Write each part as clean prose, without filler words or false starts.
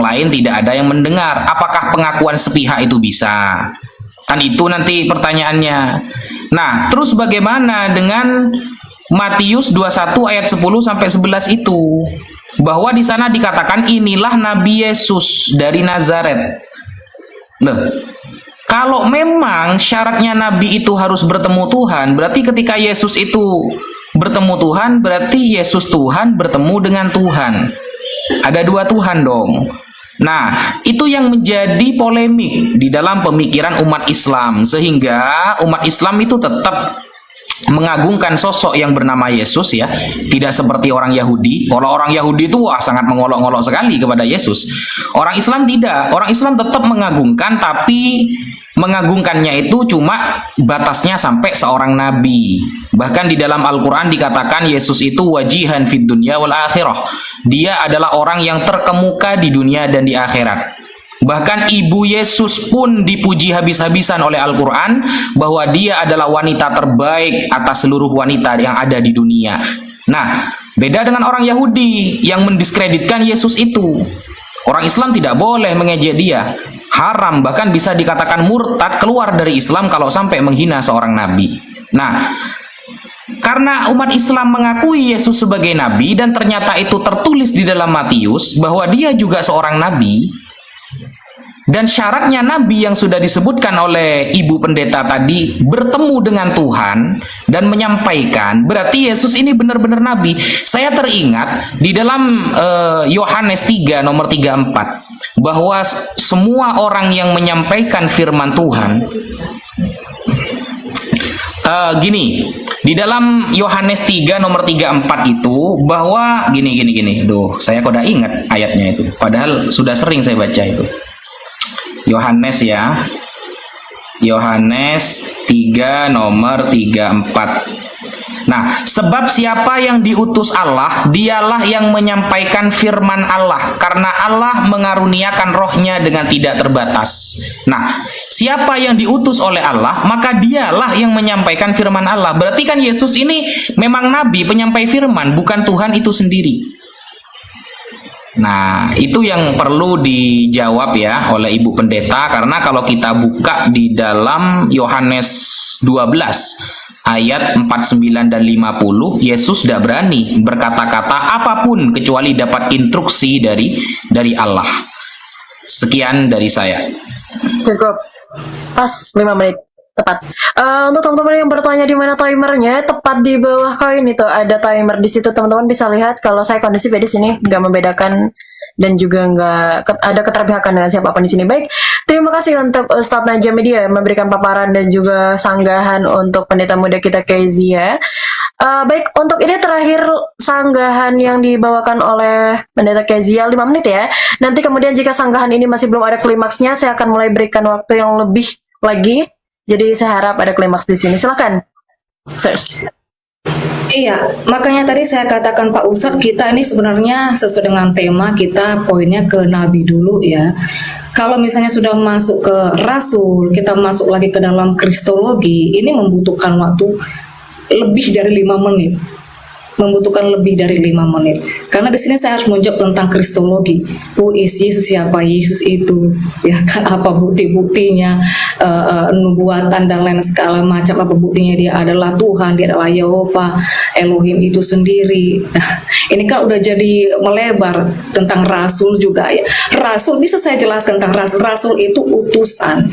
lain tidak ada yang mendengar. Apakah pengakuan sepihak itu bisa? Kan itu nanti pertanyaannya. Nah, terus bagaimana dengan Matius 21 ayat 10 sampai 11 itu? Bahwa di sana dikatakan inilah Nabi Yesus dari Nazaret. Loh, kalau memang syaratnya Nabi itu harus bertemu Tuhan, berarti ketika Yesus itu bertemu Tuhan, berarti Yesus Tuhan bertemu dengan Tuhan. Ada dua Tuhan dong. Nah, itu yang menjadi polemik di dalam pemikiran umat Islam. Sehingga umat Islam itu tetap mengagungkan sosok yang bernama Yesus ya, tidak seperti orang Yahudi. Kalau orang Yahudi itu wah sangat mengolok-olok sekali kepada Yesus. Orang Islam tidak. Orang Islam tetap mengagungkan, tapi mengagungkannya itu cuma batasnya sampai seorang nabi. Bahkan di dalam Al-Quran dikatakan Yesus itu wajihan fid dunya wal akhirah. Dia adalah orang yang terkemuka di dunia dan di akhirat. Bahkan ibu Yesus pun dipuji habis-habisan oleh Al-Quran bahwa dia adalah wanita terbaik atas seluruh wanita yang ada di dunia. Nah, beda dengan orang Yahudi yang mendiskreditkan Yesus itu. Orang Islam tidak boleh mengejek dia. Haram, bahkan bisa dikatakan murtad, keluar dari Islam kalau sampai menghina seorang nabi. Nah, karena umat Islam mengakui Yesus sebagai nabi dan ternyata itu tertulis di dalam Matius bahwa dia juga seorang nabi, dan syaratnya nabi yang sudah disebutkan oleh ibu pendeta tadi bertemu dengan Tuhan dan menyampaikan, berarti Yesus ini benar-benar nabi. Saya teringat di dalam Yohanes 3 nomor 34 bahwa semua orang yang menyampaikan firman Tuhan gini, di dalam Yohanes 3 nomor 34 itu bahwa gini. Duh, saya kok udah ingat ayatnya itu. Padahal sudah sering saya baca itu. Yohanes ya. Yohanes 3 nomor 34. Nah, sebab siapa yang diutus Allah, dialah yang menyampaikan firman Allah, karena Allah mengaruniakan rohnya dengan tidak terbatas. Nah, siapa yang diutus oleh Allah, maka dialah yang menyampaikan firman Allah. Berarti kan Yesus ini memang nabi, penyampai firman, bukan Tuhan itu sendiri. Nah, itu yang perlu dijawab ya oleh Ibu Pendeta, karena kalau kita buka di dalam Yohanes 12 ayat 49 dan 50, Yesus tidak berani berkata-kata apapun kecuali dapat instruksi dari Allah. Sekian dari saya. Cukup pas 5 menit tepat. Untuk teman-teman yang bertanya di mana timernya, tepat di bawah koin itu ada timer di situ. Teman-teman bisa lihat kalau saya kondisi di sini nggak membedakan dan juga nggak ada keterpihakan dengan siapapun di sini. Baik, terima kasih untuk Ustadz Najam Media yang memberikan paparan dan juga sanggahan untuk pendeta muda kita Kezia. Baik, untuk ini terakhir sanggahan yang dibawakan oleh pendeta Kezia 5 menit ya. Nanti kemudian jika sanggahan ini masih belum ada klimaksnya, saya akan mulai berikan waktu yang lebih lagi. Jadi saya harap ada klimaks di sini. Silakan, Sirs. Iya, makanya tadi saya katakan Pak Ustadz, kita ini sebenarnya sesuai dengan tema kita poinnya ke Nabi dulu ya. Kalau misalnya sudah masuk ke Rasul, kita masuk lagi ke dalam Kristologi, ini membutuhkan waktu lebih dari 5 menit. Membutuhkan lebih dari 5 menit. Karena di sini saya harus menjawab tentang Kristologi. Who is Yesus, siapa Yesus itu? Ya kan, apa bukti-buktinya, nubuatan dan lain segala macam, apa buktinya dia adalah Tuhan, dia adalah Yehova, Elohim itu sendiri. Nah, ini kan udah jadi melebar tentang Rasul juga ya. Rasul, bisa saya jelaskan tentang Rasul. Rasul itu utusan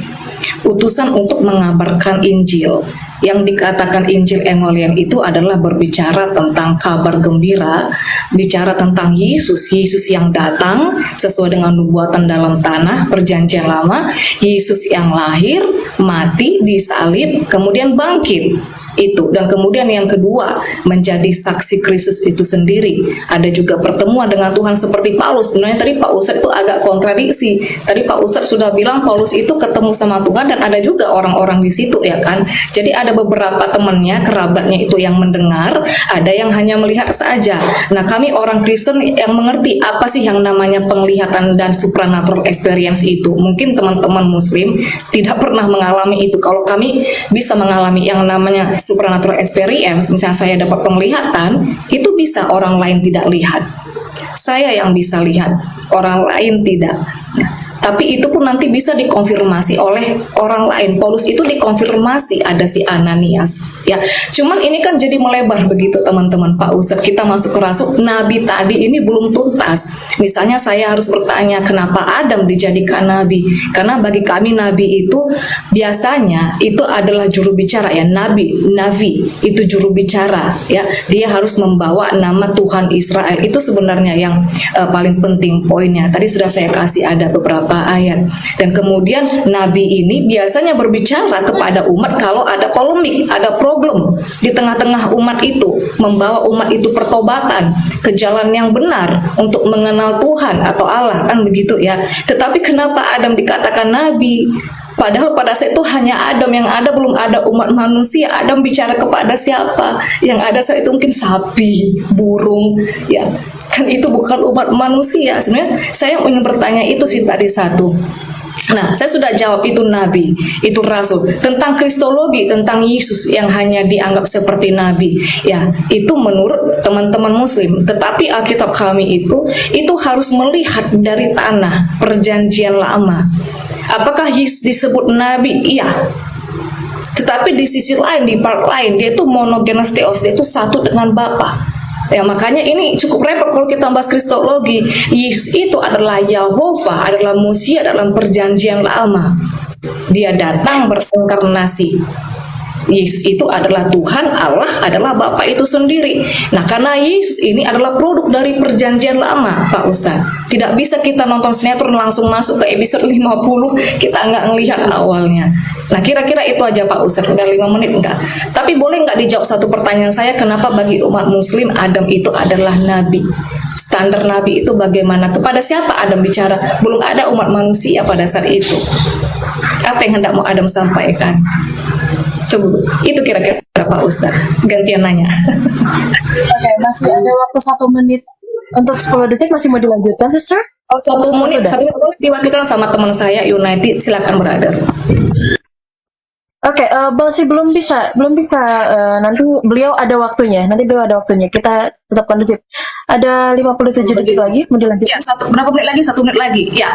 untuk mengabarkan Injil. Yang dikatakan Injil Evangelium itu adalah berbicara tentang kabar gembira, bicara tentang Yesus yang datang sesuai dengan nubuatan dalam tanah perjanjian lama, Yesus yang lahir, mati, disalib, kemudian bangkit. Itu, dan kemudian yang kedua menjadi saksi Kristus itu sendiri. Ada juga pertemuan dengan Tuhan seperti Paulus. Sebenarnya tadi Pak Ustadz itu agak kontradiksi. Tadi Pak Ustadz sudah bilang Paulus itu ketemu sama Tuhan dan ada juga orang-orang di situ ya kan. Jadi ada beberapa temannya, kerabatnya itu yang mendengar, ada yang hanya melihat saja. Nah, kami orang Kristen yang mengerti apa sih yang namanya penglihatan dan supernatural experience itu. Mungkin teman-teman Muslim tidak pernah mengalami itu. Kalau kami bisa mengalami yang namanya supernatural experience, misalnya saya dapat penglihatan, itu bisa orang lain tidak lihat. Saya yang bisa lihat. orang lain tidak. Nah, tapi itu pun nanti bisa dikonfirmasi oleh orang lain. Paulus itu dikonfirmasi ada si Ananias, ya. Cuman ini kan jadi melebar begitu teman-teman. Pak Ustadz, kita masuk ke rasul, nabi tadi ini belum tuntas. Misalnya saya harus bertanya kenapa Adam dijadikan nabi? Karena bagi kami nabi itu biasanya itu adalah juru bicara, ya. Nabi itu juru bicara, ya. Dia harus membawa nama Tuhan Israel. Itu sebenarnya yang paling penting poinnya. Tadi sudah saya kasih ada beberapa ayat. Dan kemudian nabi ini biasanya berbicara kepada umat kalau ada polemik, ada problem di tengah-tengah umat itu, membawa umat itu pertobatan ke jalan yang benar untuk mengenal Tuhan atau Allah, kan begitu ya. Tetapi kenapa Adam dikatakan nabi? Padahal pada saat itu hanya Adam yang ada, belum ada umat manusia. Adam bicara kepada siapa? Yang ada saat itu mungkin sapi, burung, ya. Kan itu bukan umat manusia. Sebenarnya saya ingin bertanya itu sih tadi satu. Nah, saya sudah jawab itu nabi, itu rasul. Tentang kristologi, tentang Yesus yang hanya dianggap seperti nabi, ya, itu menurut teman-teman muslim. Tetapi Alkitab kami itu harus melihat dari tanah perjanjian lama. Apakah Yesus disebut nabi? Iya. Tetapi di sisi lain, di part lain, dia itu monogenes theos, dia itu satu dengan Bapa. Ya, makanya ini cukup repot kalau kita bahas kristologi. Yesus itu adalah Yahova, adalah Musia dalam perjanjian lama. Dia datang berinkarnasi. Yesus itu adalah Tuhan, Allah adalah Bapa itu sendiri. Nah, karena Yesus ini adalah produk dari perjanjian lama, Pak Ustadz. Tidak bisa kita nonton sinetron langsung masuk ke episode 50, kita nggak ngelihat awalnya. Nah, kira-kira itu aja Pak Ustadz, udah 5 menit enggak. Tapi boleh nggak dijawab satu pertanyaan saya, kenapa bagi umat muslim Adam itu adalah nabi? Standar nabi itu bagaimana? Kepada siapa Adam bicara? Belum ada umat manusia pada saat itu. Apa yang hendak mau Adam sampaikan? Coba, itu kira-kira Pak Ustadz. Gantian nanya. Oke, masih ada waktu 1 menit untuk 10 detik, masih mau dilanjutkan, sister? Oh, 1 menit, Sudah. 1 menit diwakilkan sama teman saya United. Silakan brother. Oke, masih belum bisa, nanti beliau ada waktunya, kita tetap kondusif. Ada 57 detik lagi, mau dilanjutkan? Ya, berapa menit lagi? 1 menit lagi. Ya,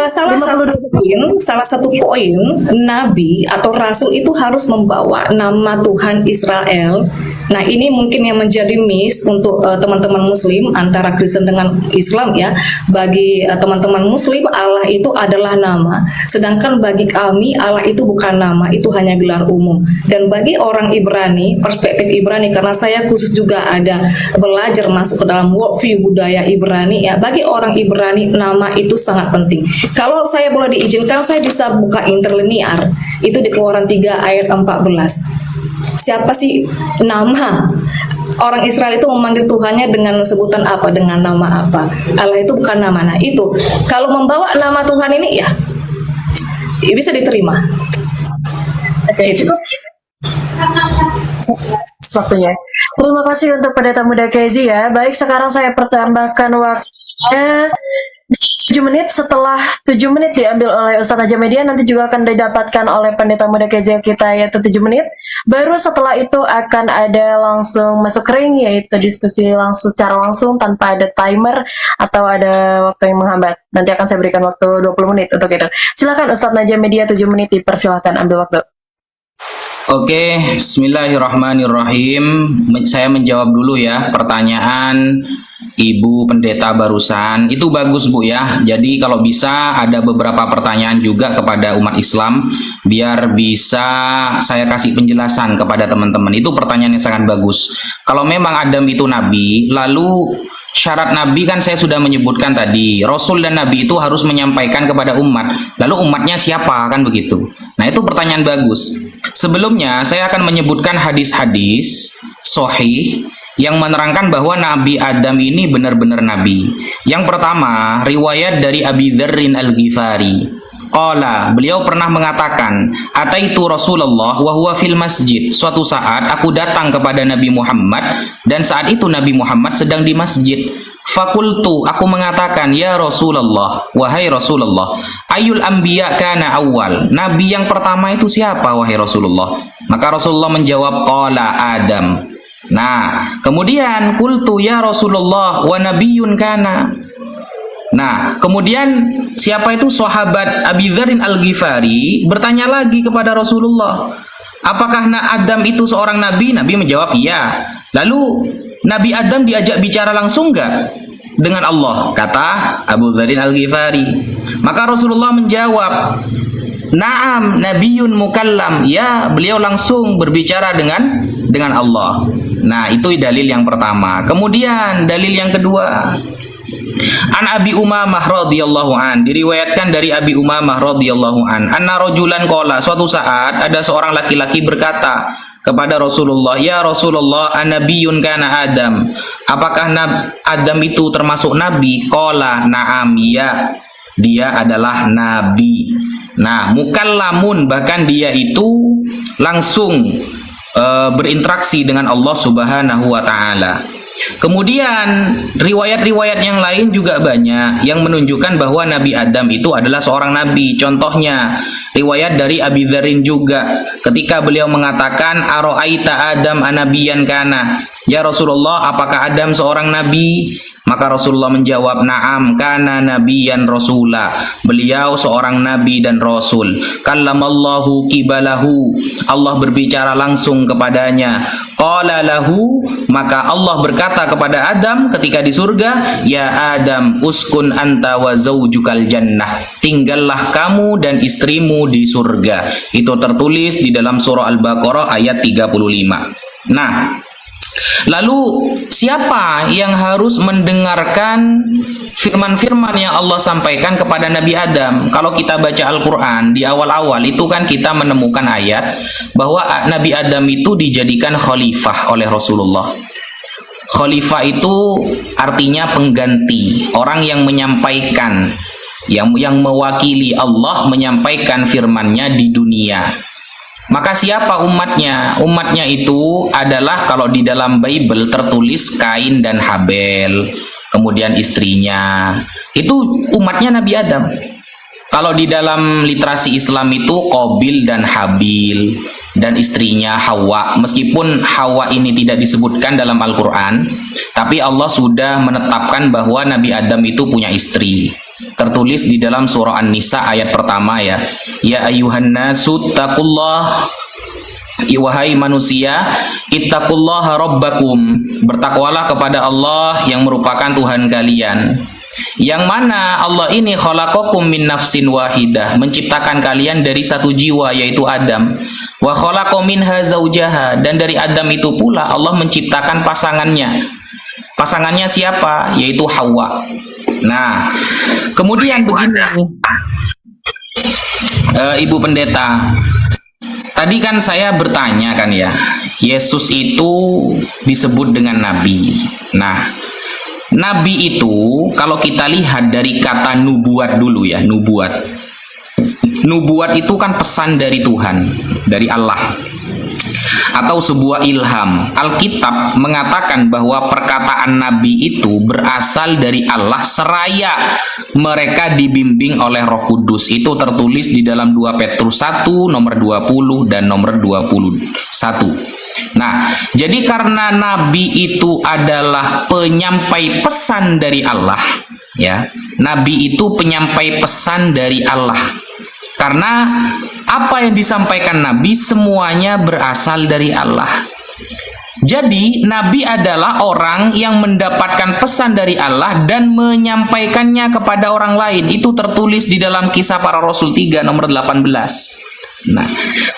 salah satu poin nabi atau rasul itu harus membawa nama Tuhan Israel. Nah, ini mungkin yang menjadi miss untuk teman-teman muslim antara Kristen dengan Islam, ya. Bagi teman-teman muslim Allah itu adalah nama, sedangkan bagi kami Allah itu bukan nama, itu hanya gelar umum. Dan bagi orang Ibrani, perspektif Ibrani, karena saya khusus juga ada belajar masuk ke dalam worldview budaya Ibrani, ya. Bagi orang Ibrani nama itu sangat penting. Kalau saya boleh diizinkan, saya bisa buka interlinear itu di Keluaran 3 ayat 14. Siapa sih nama? Orang Israel itu memanggil Tuhannya dengan sebutan apa? Dengan nama apa? Allah itu bukan nama. Nah, itu kalau membawa nama Tuhan ini, ya bisa diterima. Oke, cukup. Waktunya. Terima kasih untuk pendeta muda Kezi, ya. Baik, sekarang saya pertambahkan waktunya 7 menit. Setelah 7 menit diambil oleh Ustadz Najam Media, nanti juga akan didapatkan oleh pendeta muda Kezi kita, yaitu 7 menit. Baru setelah itu akan ada langsung masuk ring, yaitu diskusi langsung secara langsung tanpa ada timer atau ada waktu yang menghambat. Nanti akan saya berikan waktu 20 menit untuk itu. Silakan Ustadz Najam Media, 7 menit dipersilakan, ambil waktu. Oke, bismillahirrahmanirrahim. Saya menjawab dulu ya pertanyaan Ibu Pendeta barusan. Itu bagus Bu ya. Jadi kalau bisa ada beberapa pertanyaan juga kepada umat Islam, biar bisa saya kasih penjelasan kepada teman-teman. Itu pertanyaan yang sangat bagus. Kalau memang Adam itu nabi, lalu syarat nabi kan saya sudah menyebutkan tadi, Rasul dan Nabi itu harus menyampaikan kepada umat. Lalu umatnya siapa, kan begitu. Nah, itu pertanyaan bagus. Sebelumnya saya akan menyebutkan hadis-hadis sahih yang menerangkan bahwa Nabi Adam ini benar-benar nabi. Yang pertama, riwayat dari Abi Dzarrin Al-Ghifari. Qala, beliau pernah mengatakan, ataitu Rasulullah wa huwa fil masjid. Suatu saat aku datang kepada Nabi Muhammad dan saat itu Nabi Muhammad sedang di masjid. Fakultu, aku mengatakan, ya Rasulullah, wahai Rasulullah, ayul anbiya kana awal. Nabi yang pertama itu siapa wahai Rasulullah? Maka Rasulullah menjawab, qala Adam. Nah, kemudian kultu ya Rasulullah wa nabiyyun kana. Nah, kemudian siapa itu sahabat Abi Dzarin Al-Ghifari bertanya lagi kepada Rasulullah, apakah Adam itu seorang nabi? Nabi menjawab iya. Lalu Nabi Adam diajak bicara langsung enggak dengan Allah? Kata Abu Dzarin Al-Ghifari. Maka Rasulullah menjawab, "Na'am, nabiyyun mukallam." Ya, beliau langsung berbicara dengan Allah. Nah, itu dalil yang pertama. Kemudian dalil yang kedua, An Abi Umamah radhiyallahu an, diriwayatkan dari Abi Umamah radhiyallahu an, anna rajulan qala, suatu saat ada seorang laki-laki berkata kepada Rasulullah, "Ya Rasulullah, anabiyyun kana Adam?" Apakah Adam itu termasuk nabi? Qala, "Na'am, ya. Dia adalah nabi." Nah, mukallamun, bahkan dia itu langsung berinteraksi dengan Allah Subhanahu wa taala. Kemudian riwayat-riwayat yang lain juga banyak yang menunjukkan bahwa Nabi Adam itu adalah seorang nabi. Contohnya riwayat dari Abi Dzarin juga ketika beliau mengatakan, "Aro'aita Adam anabiyan kana?" Ya Rasulullah, apakah Adam seorang nabi? Maka Rasulullah menjawab, "Na'am, kana nabiyan rasula." Beliau seorang nabi dan rasul. Kallamallahu kibalahu. Allah berbicara langsung kepadanya. Qala lahu, maka Allah berkata kepada Adam ketika di surga, "Ya Adam, uskun anta wa zaujukal jannah." Tinggallah kamu dan istrimu di surga. Itu tertulis di dalam surah Al-Baqarah ayat 35. Nah, lalu siapa yang harus mendengarkan firman-firman yang Allah sampaikan kepada Nabi Adam? Kalau kita baca Al-Quran di awal-awal itu kan kita menemukan ayat bahwa Nabi Adam itu dijadikan khalifah oleh Rasulullah. Khalifah itu artinya pengganti, orang yang menyampaikan, yang mewakili Allah menyampaikan firman-Nya di dunia. Maka siapa umatnya? Umatnya itu adalah, kalau di dalam Bible tertulis Kain dan Habel, kemudian istrinya. Itu umatnya Nabi Adam. Kalau di dalam literasi Islam itu Qabil dan Habil, dan istrinya Hawa. Meskipun Hawa ini tidak disebutkan dalam Al-Quran, tapi Allah sudah menetapkan bahwa Nabi Adam itu punya istri. Tertulis di dalam surah An-Nisa ayat pertama, ya. Ya ayuhan nasu taqullah, wahai manusia, ittaqullaha rabbakum, bertakwalah kepada Allah yang merupakan Tuhan kalian. Yang mana Allah ini khalaqakum min nafsin wahidah, menciptakan kalian dari satu jiwa yaitu Adam. Wa khalaqa minha zaujaha, dan dari Adam itu pula Allah menciptakan pasangannya. Pasangannya siapa? Yaitu Hawa. Nah, kemudian begini, Ibu Pendeta, tadi kan saya bertanya kan ya, Yesus itu disebut dengan Nabi. Nah, Nabi itu kalau kita lihat dari kata nubuat dulu ya, nubuat. Nubuat itu kan pesan dari Tuhan, dari Allah, atau sebuah ilham. Alkitab mengatakan bahwa perkataan Nabi itu berasal dari Allah seraya mereka dibimbing oleh Roh Kudus. Itu tertulis di dalam 2 Petrus 1 nomor 20 dan nomor 21. Nah, jadi karena Nabi itu adalah penyampai pesan dari Allah, ya. Nabi itu penyampai pesan dari Allah. Karena apa yang disampaikan Nabi semuanya berasal dari Allah. Jadi Nabi adalah orang yang mendapatkan pesan dari Allah dan menyampaikannya kepada orang lain. Itu tertulis di dalam Kisah Para Rasul 3 nomor 18. Nah,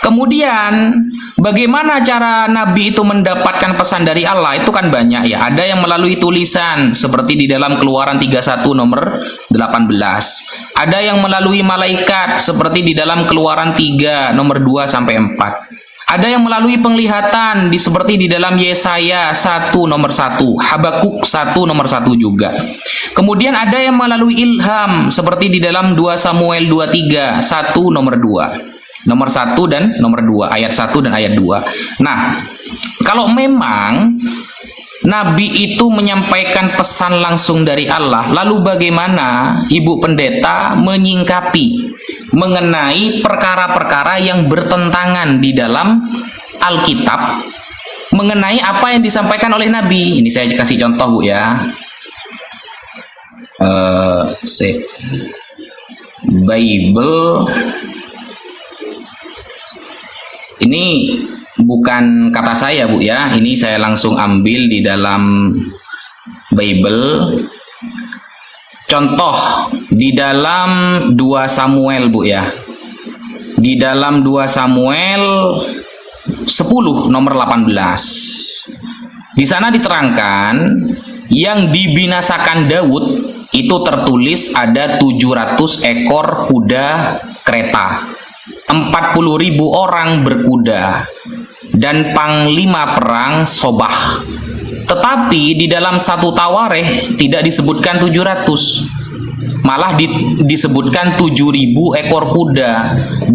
kemudian bagaimana cara Nabi itu mendapatkan pesan dari Allah? Itu kan banyak ya. Ada yang melalui tulisan seperti di dalam Keluaran 31 nomor 18. Ada yang melalui malaikat seperti di dalam Keluaran 3 nomor 2 sampai 4. Ada yang melalui penglihatan seperti di dalam Yesaya 1 nomor 1, Habakuk 1 nomor 1 juga. Kemudian ada yang melalui ilham seperti di dalam 2 Samuel 23 1 nomor 2. Nomor 1 dan nomor 2, ayat 1 dan ayat 2. Nah, kalau memang Nabi itu menyampaikan pesan langsung dari Allah, lalu bagaimana Ibu Pendeta menyingkapi mengenai perkara-perkara yang bertentangan di dalam Alkitab mengenai apa yang disampaikan oleh Nabi? Ini saya kasih contoh, Bu, ya. Bible ini bukan kata saya, Bu ya. Ini saya langsung ambil di dalam Bible. Contoh di dalam 2 Samuel, Bu ya. Di dalam 2 Samuel 10 nomor 18. Di sana diterangkan yang dibinasakan Daud itu tertulis ada 700 ekor kuda kereta, 40.000 orang berkuda, dan panglima perang Sobah. Tetapi di dalam 1 Tawareh tidak disebutkan 700, malah disebutkan 7.000 ekor kuda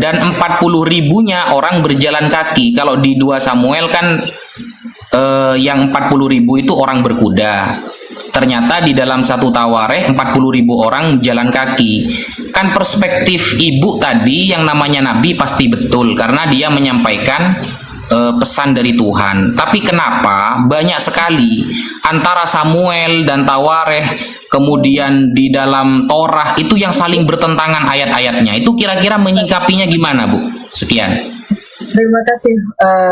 dan 40.000-nya orang berjalan kaki. Kalau di 2 Samuel kan yang 40.000 itu orang berkuda. Ternyata di dalam 1 Tawareh 40.000 orang jalan kaki. Kan perspektif ibu tadi yang namanya nabi pasti betul karena dia menyampaikan pesan dari Tuhan. Tapi kenapa banyak sekali antara Samuel dan Tawareh, kemudian di dalam Torah itu yang saling bertentangan ayat-ayatnya? Itu kira-kira menyikapinya gimana, Bu? Sekian. Terima kasih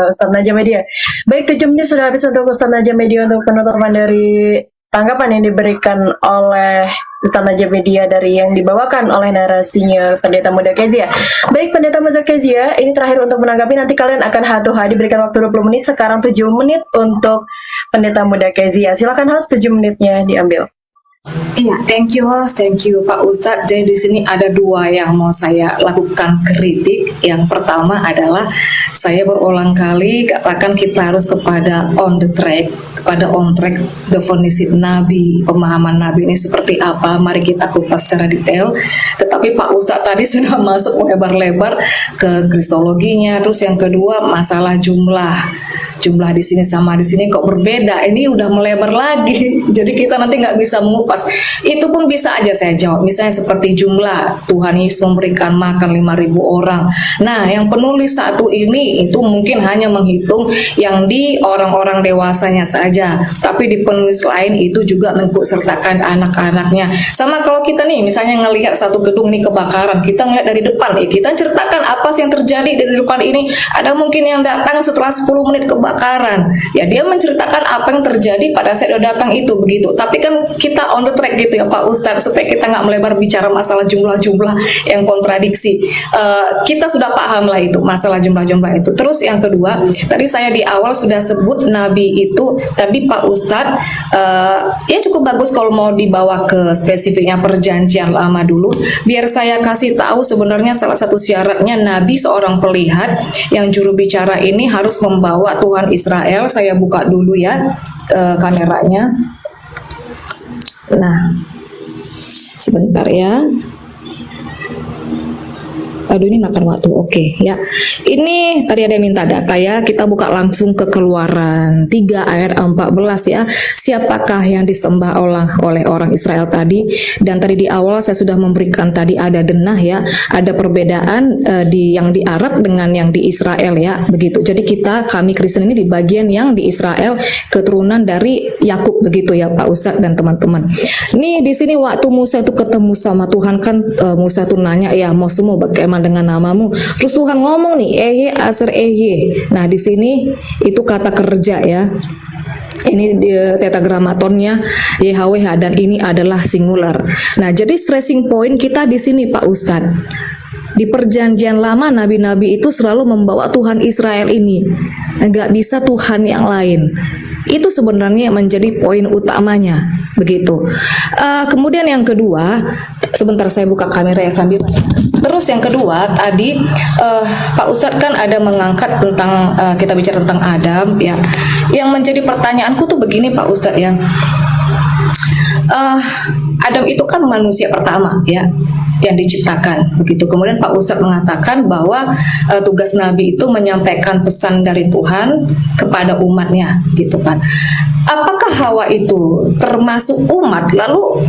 Ustadz Najam Media. Baik, 7 menit sudah habis untuk Ustadz Najam Media untuk penutupan dari tanggapan yang diberikan oleh Ustadz Najam Media dari yang dibawakan oleh narasinya Pendeta Muda Kezia. Baik, Pendeta Muda Kezia, ini terakhir untuk menanggapi, nanti kalian akan hatu-hati diberikan waktu 20 menit, sekarang 7 menit untuk Pendeta Muda Kezia. Silakan host, 7 menitnya diambil. Iya, thank you host, thank you Pak Ustadz. Jadi di sini ada 2 yang mau saya lakukan kritik. Yang pertama adalah saya berulang kali katakan kita harus kepada on track definisi nabi, pemahaman nabi ini seperti apa. Mari kita kupas secara detail. Tetapi Pak Ustadz tadi sudah masuk lebar-lebar ke kristologinya. Terus yang kedua masalah jumlah di sini sama di sini kok berbeda. Ini udah melebar lagi. Jadi kita nanti nggak bisa mengupas. Itu pun bisa aja saya jawab. Misalnya seperti jumlah, Tuhan Yesus memberikan makan 5.000 orang. Nah, yang penulis satu ini itu mungkin hanya menghitung yang di orang-orang dewasanya saja. Tapi di penulis lain itu juga mengikutsertakan anak-anaknya. Sama kalau kita nih misalnya ngelihat satu gedung ini kebakaran, kita ngelihat dari depan, kita ceritakan apa sih yang terjadi dari depan ini. Ada mungkin yang datang setelah 10 menit kebakaran. Ya, dia menceritakan apa yang terjadi pada saat dia datang itu begitu. Tapi kan kita on the track gitu ya Pak Ustadz, supaya kita nggak melebar bicara masalah jumlah-jumlah yang kontradiksi. Kita sudah paham lah itu masalah jumlah-jumlah itu. Terus yang kedua, tadi saya di awal sudah sebut nabi itu tadi Pak Ustadz, ya cukup bagus kalau mau dibawa ke spesifiknya perjanjian lama dulu, biar saya kasih tahu sebenarnya salah satu syaratnya nabi seorang pelihat yang juru bicara ini harus membawa Tuhan Israel. Saya buka dulu ya kameranya. Nah, sebentar ya. Aduh, ini makan waktu. Oke, ya. Ini tadi ada yang minta data ya. Kita buka langsung ke Keluaran 3 ayat 14 ya. Siapakah yang disembah oleh orang Israel tadi? Dan tadi di awal saya sudah memberikan tadi ada denah ya. Ada perbedaan yang di Arab dengan yang di Israel ya. Begitu. Jadi kami Kristen ini di bagian yang di Israel, keturunan dari Yakub begitu ya Pak Ustadz dan teman-teman. Nih di sini waktu Musa itu ketemu sama Tuhan kan, Musa itu nanya ya, mau semua bagaimana dengan namamu. Terus Tuhan ngomong nih, Ehye Aser Ehye. Nah di sini itu kata kerja ya. Ini tetragramatonnya YHWH dan ini adalah singular. Nah jadi stressing point kita di sini Pak Ustadz. Di perjanjian lama nabi-nabi itu selalu membawa Tuhan Israel ini. Nggak bisa Tuhan yang lain. Itu sebenarnya menjadi poin utamanya. Begitu. Kemudian yang kedua, sebentar saya buka kamera ya sambil. Terus yang kedua tadi Pak Ustadz kan ada mengangkat tentang kita bicara tentang Adam ya. Yang menjadi pertanyaanku tuh begini Pak Ustadz ya. Adam itu kan manusia pertama ya yang diciptakan begitu. Kemudian Pak Ustadz mengatakan bahwa tugas Nabi itu menyampaikan pesan dari Tuhan kepada umatnya gitu kan. Apakah Hawa itu termasuk umat? Lalu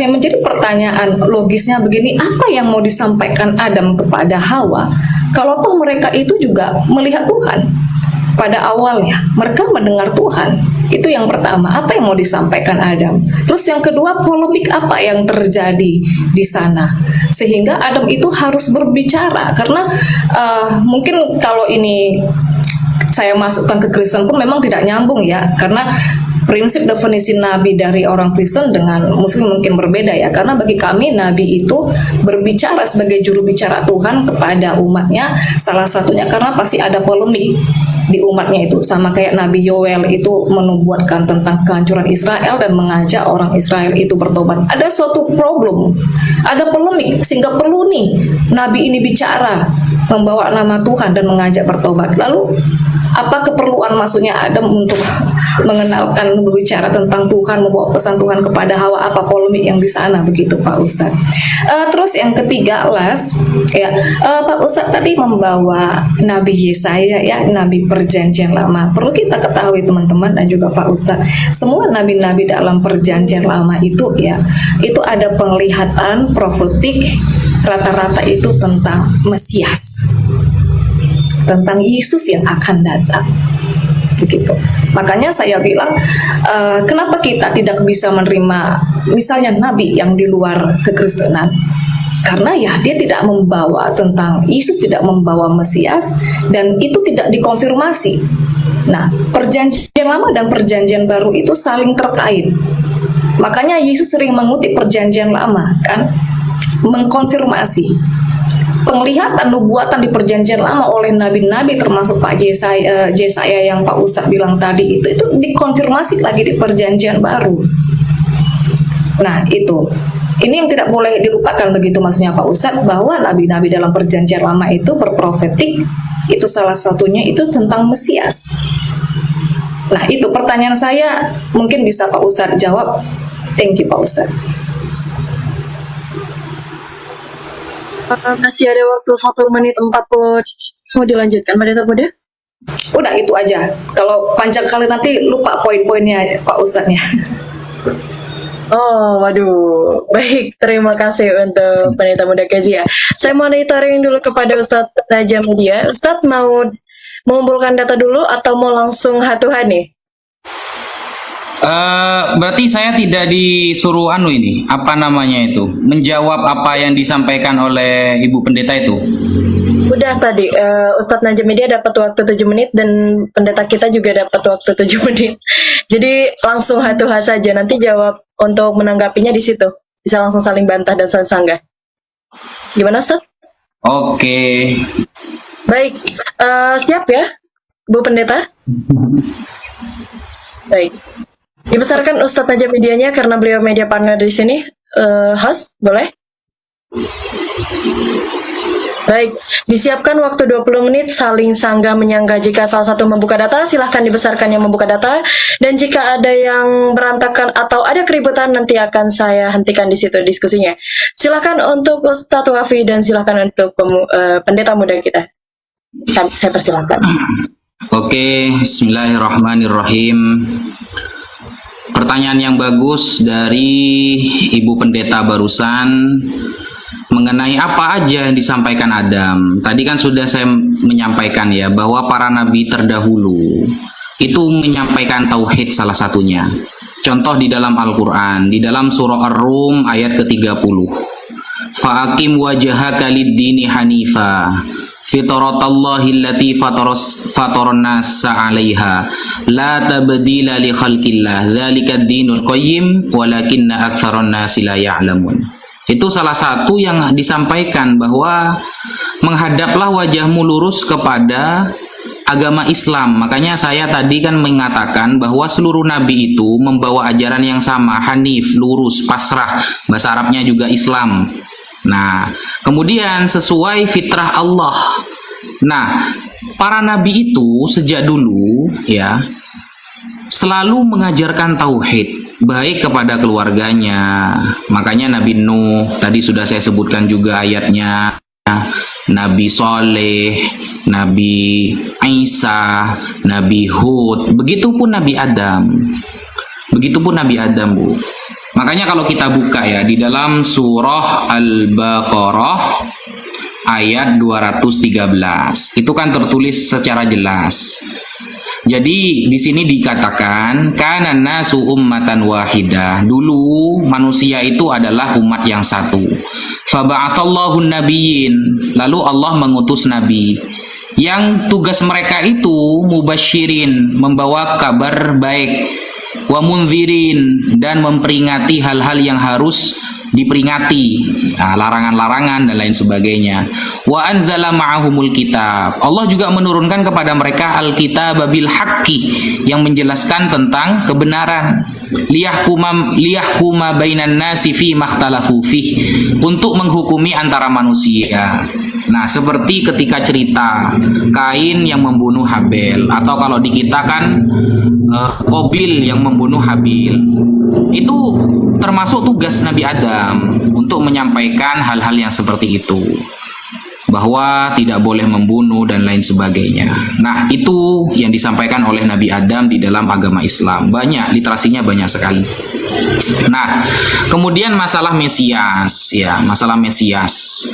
yang menjadi pertanyaan logisnya begini, apa yang mau disampaikan Adam kepada Hawa? Kalau toh mereka itu juga melihat Tuhan pada awalnya, mereka mendengar Tuhan. Itu yang pertama, apa yang mau disampaikan Adam. Terus yang kedua, polemik apa yang terjadi di sana sehingga Adam itu harus berbicara. Karena mungkin kalau ini saya masukkan ke Kristen pun memang tidak nyambung ya, karena prinsip definisi nabi dari orang Kristen dengan Muslim mungkin berbeda ya, karena bagi kami nabi itu berbicara sebagai juru bicara Tuhan kepada umatnya, salah satunya karena pasti ada polemik di umatnya itu, sama kayak Nabi Yoel itu menubuatkan tentang kehancuran Israel dan mengajak orang Israel itu bertobat. Ada suatu problem, ada polemik sehingga perlu nih nabi ini bicara, membawa nama Tuhan dan mengajak bertobat. Lalu apa keperluan maksudnya Adam untuk mengenalkan, berbicara tentang Tuhan, membawa pesan Tuhan kepada Hawa? Apa polemik yang di sana begitu Pak Ustadz? Terus yang ketiga ya, Pak Ustadz tadi membawa Nabi Yesaya ya, Nabi Perjanjian Lama. Perlu kita ketahui teman-teman dan juga Pak Ustadz, semua nabi-nabi dalam Perjanjian Lama itu ya, itu ada penglihatan profetik rata-rata itu tentang Mesias, tentang Yesus yang akan datang, begitu. Makanya saya bilang, kenapa kita tidak bisa menerima misalnya nabi yang di luar kekristenan? Karena ya dia tidak membawa tentang Yesus, tidak membawa Mesias, dan itu tidak dikonfirmasi. Nah, Perjanjian Lama dan Perjanjian Baru itu saling terkait. Makanya Yesus sering mengutip Perjanjian Lama kan, mengkonfirmasi penglihatan nubuatan di Perjanjian Lama oleh nabi-nabi termasuk Pak Yesaya yang Pak Ustadz bilang tadi itu dikonfirmasi lagi di Perjanjian Baru. Nah itu, ini yang tidak boleh dilupakan begitu maksudnya Pak Ustadz, bahwa nabi-nabi dalam Perjanjian Lama itu berprofetik, itu salah satunya itu tentang Mesias. Nah itu pertanyaan saya, mungkin bisa Pak Ustadz jawab. Thank you Pak Ustadz. Masih ada waktu 1 menit 40. Mau dilanjutkan Pendeta Muda? Udah itu aja. Kalau panjang kali nanti lupa poin-poinnya Pak Ustadznya. Oh, waduh. Baik, terima kasih untuk Pendeta Muda Kezia. Saya monitoring dulu kepada Ustadz Naja Media. Ustadz mau mengumpulkan data dulu atau mau langsung hatuhan nih? Berarti saya tidak disuruh ini, apa namanya itu, menjawab apa yang disampaikan oleh Ibu Pendeta itu. Udah tadi, Ustadz Naja Media dapat waktu 7 menit dan pendeta kita juga dapat waktu 7 menit. Jadi langsung hatuha saja, nanti jawab untuk menanggapinya di situ. Bisa langsung saling bantah dan saling sanggah. Gimana Ustadz? Oke. Baik, siap ya, Bu Pendeta? Baik. Dibesarkan Ustadz Naja Medianya karena beliau media partner di sini. Host, boleh? Baik, disiapkan waktu 20 menit saling sanggah menyanggah. Jika salah satu membuka data, silahkan dibesarkan yang membuka data. Dan jika ada yang berantakan atau ada keributan, nanti akan saya hentikan di situ diskusinya. Silahkan untuk Ustadz Wafi dan silahkan untuk pendeta muda kita. Saya persilahkan. Oke, bismillahirrahmanirrahim. Pertanyaan yang bagus dari Ibu Pendeta barusan mengenai apa aja yang disampaikan Adam. Tadi kan sudah saya menyampaikan ya, bahwa para nabi terdahulu itu menyampaikan tauhid salah satunya. Contoh di dalam Al-Quran, di dalam surah Ar-Rum ayat ke-30. Fa'akim wajhaka lid-dini hanifa fitratallahi allati fataran nasa 'alaiha la tabdila li khalqillah dzalikad dinul qayyim walakinna aktsaran nasi la ya'lamun. Itu salah satu yang disampaikan, bahwa menghadaplah wajahmu lurus kepada agama Islam. Makanya saya tadi kan mengatakan bahwa seluruh nabi itu membawa ajaran yang sama, hanif, lurus, pasrah, bahasa Arabnya juga Islam. Nah, kemudian sesuai fitrah Allah. Nah, para nabi itu sejak dulu ya selalu mengajarkan tauhid, baik kepada keluarganya. Makanya Nabi Nuh tadi sudah saya sebutkan juga ayatnya, Nabi Soleh, Nabi Isa, Nabi Hud, begitupun Nabi Adam. Begitupun Nabi Adam, Bu. Makanya kalau kita buka ya di dalam surah Al-Baqarah ayat 213, itu kan tertulis secara jelas, Jadi di sini dikatakan kana nasu ummatan wahidah. Dulu manusia itu adalah umat yang satu. Fa ba'atsallahu nabiyyin. Lalu Allah mengutus nabi yang tugas mereka itu mubasyirin, membawa kabar baik, wa munzirin, dan memperingati hal-hal yang harus diperingati, larangan-larangan dan lain sebagainya. Wa anzala ma'ahumul kitab. Allah juga menurunkan kepada mereka alkitab bil haqqi, yang menjelaskan tentang kebenaran. Liyahkuma bainan nasi fi makhtalafu fih, untuk menghukumi antara manusia. Nah, seperti ketika cerita Kain yang membunuh Habel, atau kalau di kita kan Qabil yang membunuh Habil. Itu termasuk tugas Nabi Adam untuk menyampaikan hal-hal yang seperti itu, bahwa tidak boleh membunuh dan lain sebagainya. Nah, itu yang disampaikan oleh Nabi Adam di dalam agama Islam. Banyak, literasinya banyak sekali. Nah, kemudian masalah Mesias, ya, masalah Mesias.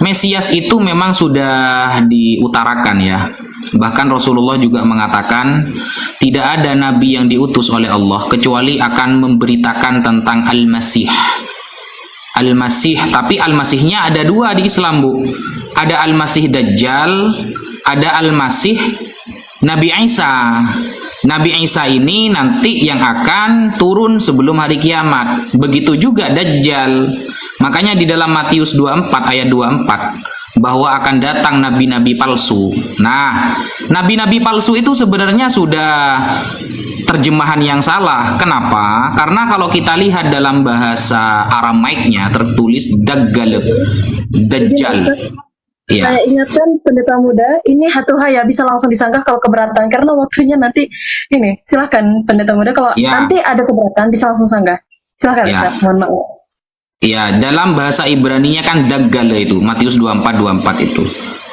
Mesias itu memang sudah diutarakan, ya. Bahkan Rasulullah juga mengatakan tidak ada nabi yang diutus oleh Allah kecuali akan memberitakan tentang Al-Masih. Al-Masih, tapi Al-Masihnya ada dua di Islam, Bu. Ada Al-Masih Dajjal, ada Al-Masih Nabi Isa. Nabi Isa ini nanti yang akan turun sebelum hari kiamat. Begitu juga Dajjal. Makanya di dalam Matius 24 ayat 24 bahwa akan datang nabi-nabi palsu. Nah, nabi-nabi palsu itu sebenarnya sudah terjemahan yang salah. Kenapa? Karena kalau kita lihat dalam bahasa Aramaiknya tertulis Dajjal. Dajjal. Ya. Saya ingatkan pendeta muda, ini hatuha ya, bisa langsung disanggah kalau keberatan, karena waktunya nanti ini. Silahkan pendeta muda, kalau nanti ada keberatan bisa langsung sanggah. Silahkan, Ustaz, mohon maaf. Ya, dalam bahasa Ibraninya kan Dajjal itu, Matius 24 itu.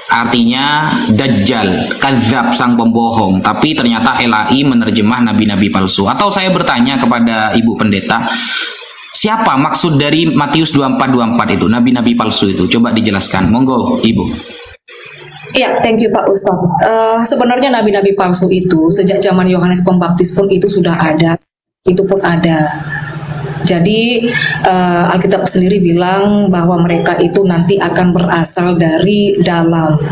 Artinya Dajjal, kadzab, sang pembohong. Tapi ternyata LAI menerjemah nabi-nabi palsu. Atau saya bertanya kepada Ibu Pendeta, siapa maksud dari Matius 24 itu, nabi-nabi palsu itu? Coba dijelaskan. Monggo, Ibu. Iya, thank you Pak Ustadz. Sebenarnya nabi-nabi palsu itu sejak zaman Yohanes Pembaptis pun itu sudah ada. Itu pun ada. Jadi Alkitab sendiri bilang bahwa mereka itu nanti akan berasal dari dalam,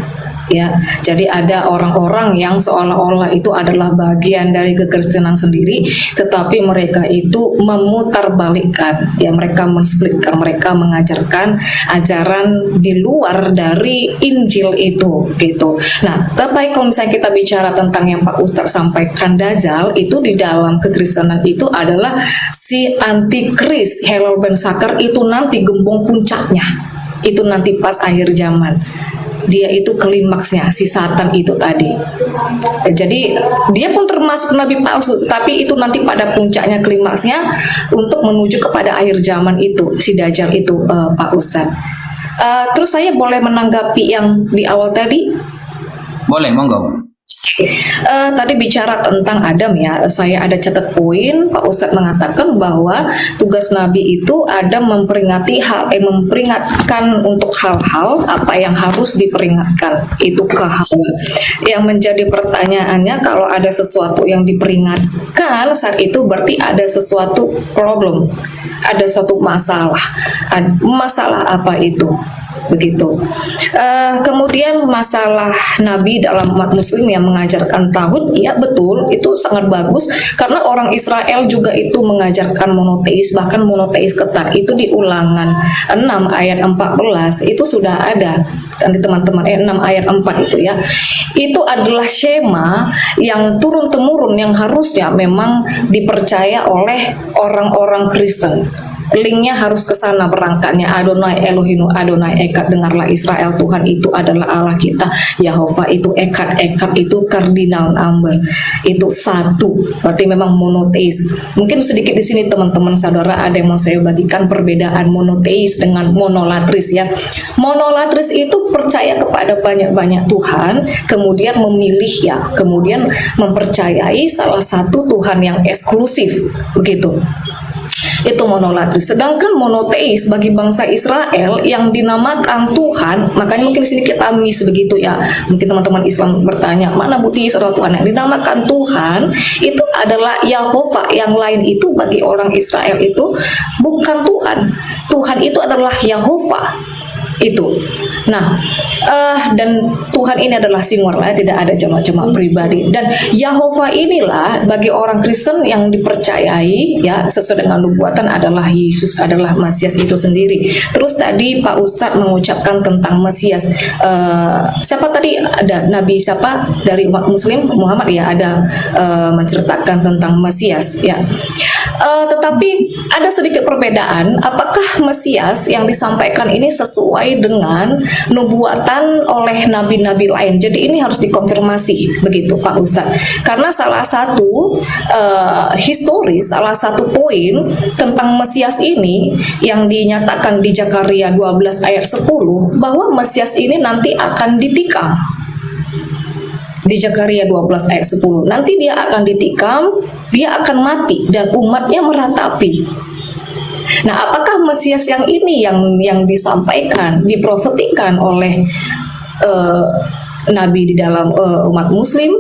ya. Jadi ada orang-orang yang seolah-olah itu adalah bagian dari kekristenan sendiri, tetapi mereka itu memutarbalikkan, ya, mereka mensplitkan, mereka mengajarkan ajaran di luar dari Injil itu, gitu. Nah, tapi kalau misalnya kita bicara tentang yang Pak Ustadz sampaikan, Dajjal itu di dalam kekristenan itu adalah si antikris, Helel ben Sakar itu nanti gembong puncaknya, itu nanti pas akhir zaman. Dia itu klimaksnya, si Satan itu tadi. Jadi dia pun termasuk nabi palsu, tapi itu nanti pada puncaknya, klimaksnya untuk menuju kepada akhir zaman itu, si Dajjal itu, Pak Ustadz. Terus saya boleh menanggapi yang di awal tadi? Boleh, monggo. Tadi bicara tentang Adam, ya, saya ada catat poin. Pak Ustadz mengatakan bahwa tugas Nabi itu ada memperingatkan untuk hal-hal apa yang harus diperingatkan. Itu kehaluan. Yang menjadi pertanyaannya, kalau ada sesuatu yang diperingatkan saat itu berarti ada sesuatu problem, ada suatu masalah. Masalah apa itu? Begitu. Kemudian masalah Nabi dalam umat Muslim yang mengajarkan tauhid, ya betul, itu sangat bagus karena orang Israel juga itu mengajarkan monoteis, bahkan monoteis ketat. Itu di Ulangan 6 ayat 14 itu sudah ada. Dan di teman-teman 6 ayat 4 itu, ya, itu adalah skema yang turun-temurun yang harusnya memang dipercaya oleh orang-orang Kristen. Linknya harus ke sana berangkatnya. Adonai Elohinu Adonai Echad, dengarlah Israel, Tuhan itu adalah Allah kita. Yahova itu Echad, Echad itu cardinal number, itu satu, berarti memang monoteis. Mungkin sedikit di sini teman-teman saudara ada yang mau saya bagikan perbedaan monoteis dengan monolatris, ya. Monolatris itu percaya kepada banyak-banyak Tuhan, kemudian memilih, ya, kemudian mempercayai salah satu Tuhan yang eksklusif, begitu. itu monolatris. Sedangkan monoteis bagi bangsa Israel yang dinamakan Tuhan, makanya mungkin di sini kita miss begitu ya. Mungkin teman-teman Islam bertanya, mana bukti adalah Tuhan? Yang dinamakan Tuhan itu adalah Yahova. Yang lain itu bagi orang Israel itu bukan Tuhan. Tuhan itu adalah Yahova. Itu. Nah, dan Tuhan ini adalah singular, tidak ada jamak-jamak pribadi. Dan Yahova inilah bagi orang Kristen yang dipercayai ya sesuai dengan nubuatan adalah Yesus, adalah Mesias itu sendiri. Terus tadi Pak Ustadz mengucapkan tentang Mesias. Siapa tadi, ada Nabi siapa dari umat Muslim, Muhammad ya, ada menceritakan tentang Mesias ya. Tetapi ada sedikit perbedaan. Apakah Mesias yang disampaikan ini sesuai dengan nubuatan oleh nabi-nabi lain? Jadi ini harus dikonfirmasi begitu Pak Ustadz. Karena salah satu historis, salah satu poin tentang Mesias ini yang dinyatakan di Zakaria 12 ayat 10 bahwa Mesias ini nanti akan ditikam. Di Zakaria 12 ayat 10 nanti dia akan ditikam, dia akan mati dan umatnya meratapi. Nah, apakah Mesias yang ini yang disampaikan, diprofetikan oleh nabi di dalam umat Muslim?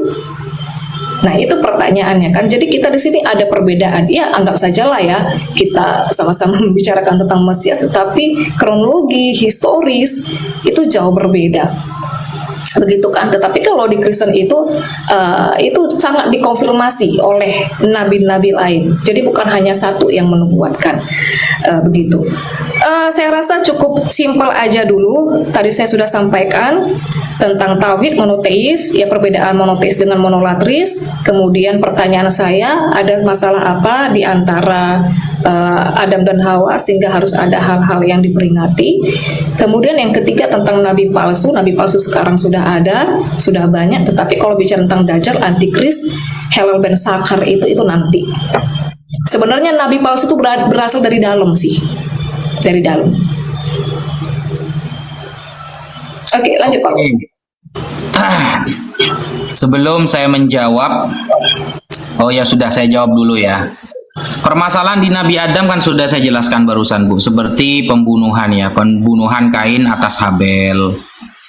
Nah, itu pertanyaannya kan. Jadi kita di sini ada perbedaan. Ya, anggap sajalah ya kita sama-sama membicarakan tentang Mesias, tetapi kronologi historis itu jauh berbeda. Begitu kan, tetapi kalau di Kristen itu sangat dikonfirmasi oleh nabi-nabi lain. Jadi bukan hanya satu yang menubuatkan begitu. Saya rasa cukup simpel aja dulu. Tadi saya sudah sampaikan tentang tauhid monoteis, ya perbedaan monoteis dengan monolatris. Kemudian pertanyaan saya, ada masalah apa di antara Adam dan Hawa sehingga harus ada hal-hal yang diperingati. Kemudian yang ketiga tentang nabi palsu. Nabi palsu sekarang sudah ada, sudah banyak, tetapi kalau bicara tentang Dajjal, Antikris, Helal ben Sakar itu nanti. Sebenarnya nabi palsu itu berasal dari dalam sih. Dari dalam. Oke, lanjut Pak. Sebelum saya menjawab, oh ya sudah saya jawab dulu ya. Permasalahan di Nabi Adam kan sudah saya jelaskan barusan Bu, seperti pembunuhan ya, pembunuhan Kain atas Habel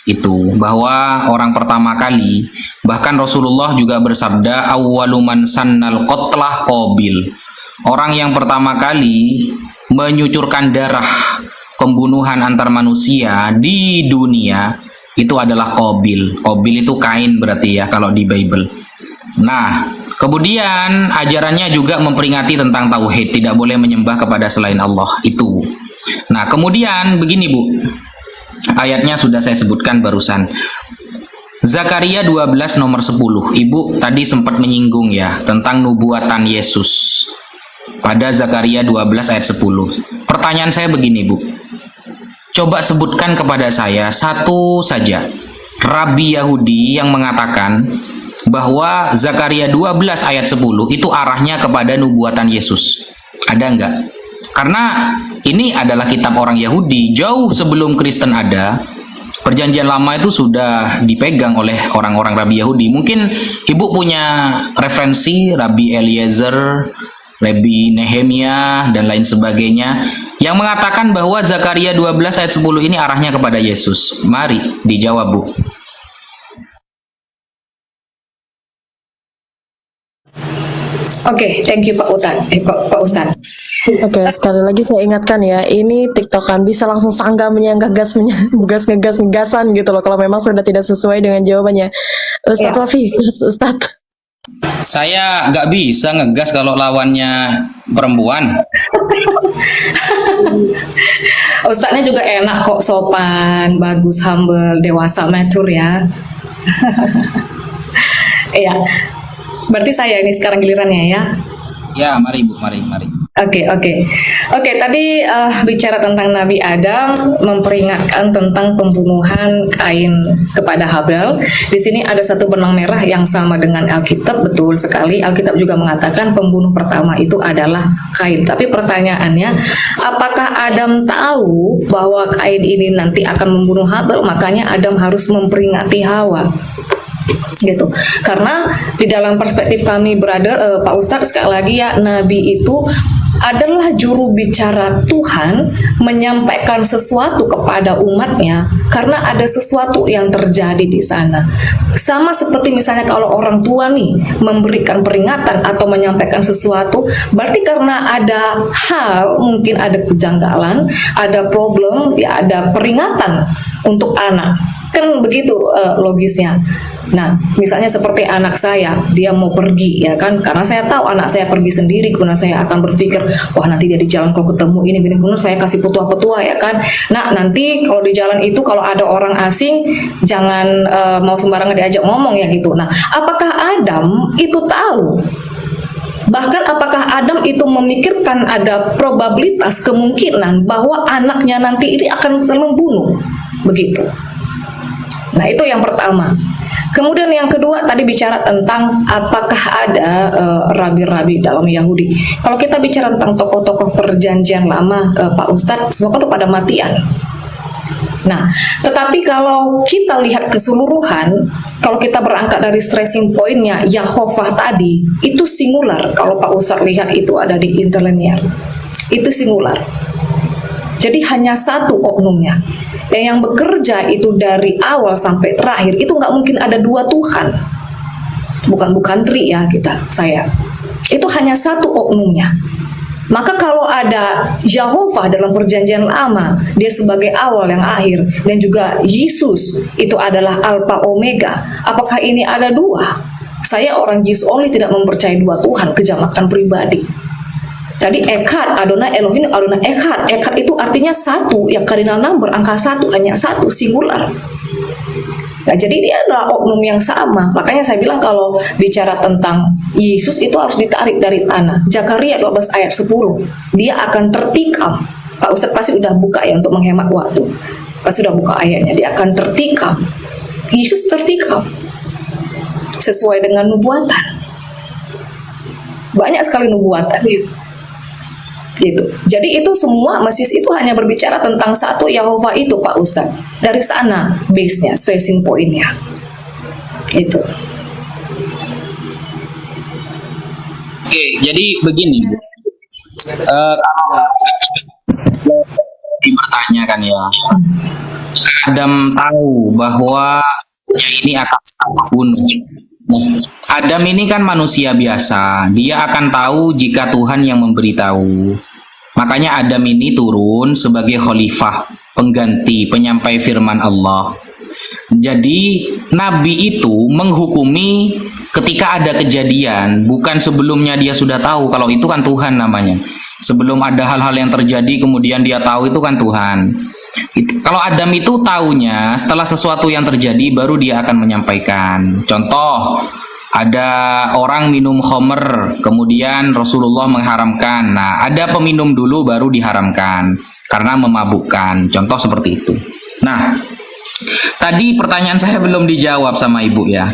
itu, bahwa orang pertama kali, bahkan Rasulullah juga bersabda awwaluman sannal qatlah Qabil. Orang yang pertama kali menyucurkan darah pembunuhan antar manusia di dunia itu adalah Qabil. Qabil itu Kain berarti ya kalau di Bible. Nah, kemudian ajarannya juga memperingati tentang tauhid, tidak boleh menyembah kepada selain Allah itu. Nah, kemudian begini Bu, ayatnya sudah saya sebutkan barusan. Zakaria 12 nomor 10. Ibu tadi sempat menyinggung ya tentang nubuatan Yesus pada Zakaria 12 ayat 10. Pertanyaan saya begini Bu, coba sebutkan kepada saya satu saja Rabi Yahudi yang mengatakan bahwa Zakaria 12 ayat 10 itu arahnya kepada nubuatan Yesus. Ada enggak? Karena ini adalah kitab orang Yahudi, jauh sebelum Kristen ada. Perjanjian lama itu sudah dipegang oleh orang-orang Rabi Yahudi. Mungkin Ibu punya referensi Rabi Eliezer, Rabi Nehemia dan lain sebagainya yang mengatakan bahwa Zakaria 12 ayat 10 ini arahnya kepada Yesus. Mari dijawab Bu. Oke, thank you Pak Ustadz. Oke, sekali lagi saya ingatkan ya, ini TikTokan bisa langsung sanggah menyanggah ngegasan gitu loh kalau memang sudah tidak sesuai dengan jawabannya. Ustadz Ya. Wafi, Ustadz. Saya nggak bisa ngegas kalau lawannya perempuan. Ustadznya juga enak kok, sopan, bagus, humble, dewasa, mature ya. Iya. Berarti saya ini sekarang gilirannya ya. Ya, mari Bu, mari. Oke. Tadi bicara tentang Nabi Adam, memperingatkan tentang pembunuhan Kain kepada Habel. Di sini ada satu benang merah yang sama dengan Alkitab, betul sekali. Alkitab juga mengatakan pembunuh pertama itu adalah Kain. Tapi pertanyaannya, apakah Adam tahu bahwa Kain ini nanti akan membunuh Habel? Makanya Adam harus memperingati Hawa. Gitu, karena di dalam perspektif kami Pak Ustadz, sekali lagi ya, Nabi itu adalah juru bicara Tuhan menyampaikan sesuatu kepada umatnya karena ada sesuatu yang terjadi di sana. Sama seperti misalnya kalau orang tua nih memberikan peringatan atau menyampaikan sesuatu, berarti karena ada hal, mungkin ada kejanggalan, ada problem, ya ada peringatan untuk anak. Kan begitu logisnya. Nah, misalnya seperti anak saya, dia mau pergi, ya kan? Karena saya tahu anak saya pergi sendiri, kemudian saya akan berpikir, wah nanti dia di jalan kalau ketemu ini, kemudian saya kasih petua-petua, ya kan? Nah, nanti kalau di jalan itu kalau ada orang asing, jangan mau sembarangan diajak ngomong ya gitu. Nah, apakah Adam itu tahu? Bahkan apakah Adam itu memikirkan ada probabilitas kemungkinan bahwa anaknya nanti ini akan membunuh? Begitu. Nah, itu yang pertama. Kemudian yang kedua tadi bicara tentang apakah ada rabi-rabi dalam Yahudi. Kalau kita bicara tentang tokoh-tokoh perjanjian lama, Pak Ustadz, semua kan pada matian. Nah, tetapi kalau kita lihat keseluruhan, kalau kita berangkat dari stressing pointnya Yahovah tadi, itu singular. Kalau Pak Ustadz lihat itu ada di interlinear, itu singular. Jadi hanya satu oknumnya. Dan yang bekerja itu dari awal sampai terakhir itu nggak mungkin ada dua Tuhan, bukan tri ya saya. Itu hanya satu oknumnya. Maka kalau ada Yahovah dalam perjanjian lama, dia sebagai awal yang akhir, dan juga Yesus itu adalah Alpha Omega. Apakah ini ada dua? Saya orang Jesus only tidak mempercayai dua Tuhan, kejamakan pribadi. Tadi Echad, Adonai Elohim, Adonai Echad. Echad itu artinya satu, ya cardinal number, angka satu, hanya satu, singular. Nah, jadi dia adalah oknum yang sama. Makanya saya bilang kalau bicara tentang Yesus itu harus ditarik dari tanah. Zakaria 12 ayat 10, dia akan tertikam. Pak Ustadz pasti udah buka ya untuk menghemat waktu. Pasti udah buka ayatnya, dia akan tertikam. Yesus tertikam sesuai dengan nubuatan. Banyak sekali nubuatan gitu. Jadi itu semua Mesias itu hanya berbicara tentang satu Yahovah itu, Pak Ustadz. Dari sana base-nya, stressing point-nya. Itu. Oke, jadi begini. Kalau bertanya kan ya, Adam tahu bahwa ini akan bunuh. Adam ini kan manusia biasa, dia akan tahu jika Tuhan yang memberitahu. Makanya Adam ini turun sebagai khalifah, pengganti, penyampai firman Allah. Jadi Nabi itu menghukumi ketika ada kejadian, bukan sebelumnya dia sudah tahu. Kalau itu kan Tuhan namanya. Sebelum ada hal-hal yang terjadi kemudian dia tahu, itu kan Tuhan. Kalau Adam itu taunya setelah sesuatu yang terjadi baru dia akan menyampaikan. Contoh, ada orang minum khamr, kemudian Rasulullah mengharamkan. Nah, ada peminum dulu baru diharamkan karena memabukkan. Contoh seperti itu. Nah, tadi pertanyaan saya belum dijawab sama Ibu ya.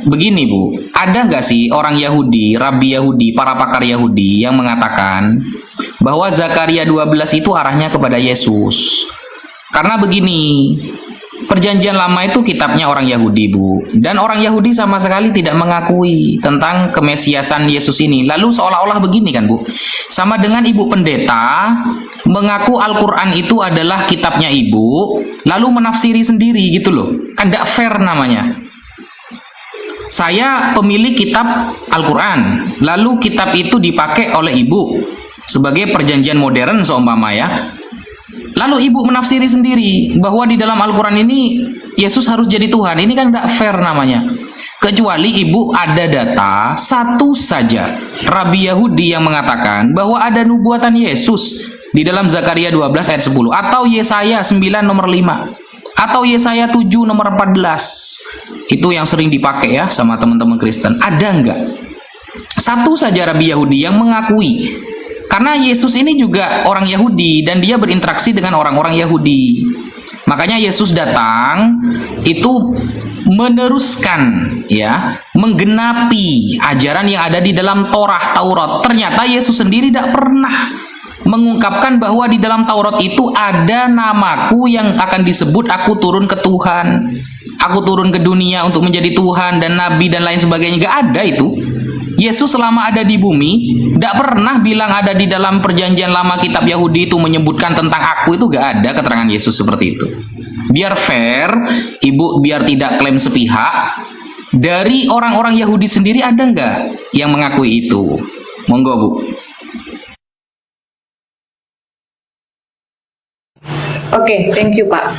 Begini Bu, ada nggak sih orang Yahudi, Rabi Yahudi, para pakar Yahudi yang mengatakan bahwa Zakaria 12 itu arahnya kepada Yesus? Karena begini, Perjanjian Lama itu kitabnya orang Yahudi, Bu. Dan orang Yahudi sama sekali tidak mengakui tentang kemesiasan Yesus ini. Lalu seolah-olah begini kan, Bu. Sama dengan Ibu pendeta mengaku Al-Quran itu adalah kitabnya Ibu, lalu menafsiri sendiri gitu loh. Kan tidak fair namanya. Saya pemilik kitab Al-Quran, lalu kitab itu dipakai oleh Ibu sebagai perjanjian modern seumpama ya. Lalu Ibu menafsiri sendiri bahwa di dalam Al-Quran ini Yesus harus jadi Tuhan. Ini kan tidak fair namanya. Kecuali Ibu ada data satu saja Rabi Yahudi yang mengatakan bahwa ada nubuatan Yesus di dalam Zakaria 12 ayat 10, atau Yesaya 9 nomor 5, atau Yesaya 7 nomor 14. Itu yang sering dipakai ya sama teman-teman Kristen. Ada enggak? Satu saja Rabi Yahudi yang mengakui. Karena Yesus ini juga orang Yahudi dan dia berinteraksi dengan orang-orang Yahudi. Makanya Yesus datang itu meneruskan ya, menggenapi ajaran yang ada di dalam Taurat. Ternyata Yesus sendiri tidak pernah mengungkapkan bahwa di dalam Taurat itu ada namaku yang akan disebut aku turun ke Tuhan. Aku turun ke dunia untuk menjadi Tuhan dan nabi dan lain sebagainya. Gak ada itu. Yesus selama ada di bumi tidak pernah bilang ada di dalam perjanjian lama kitab Yahudi itu menyebutkan tentang aku, itu gak ada keterangan Yesus seperti itu. Biar fair, Ibu, biar tidak klaim sepihak, dari orang-orang Yahudi sendiri ada nggak yang mengakui itu? Monggo, Bu. Oke, thank you Pak.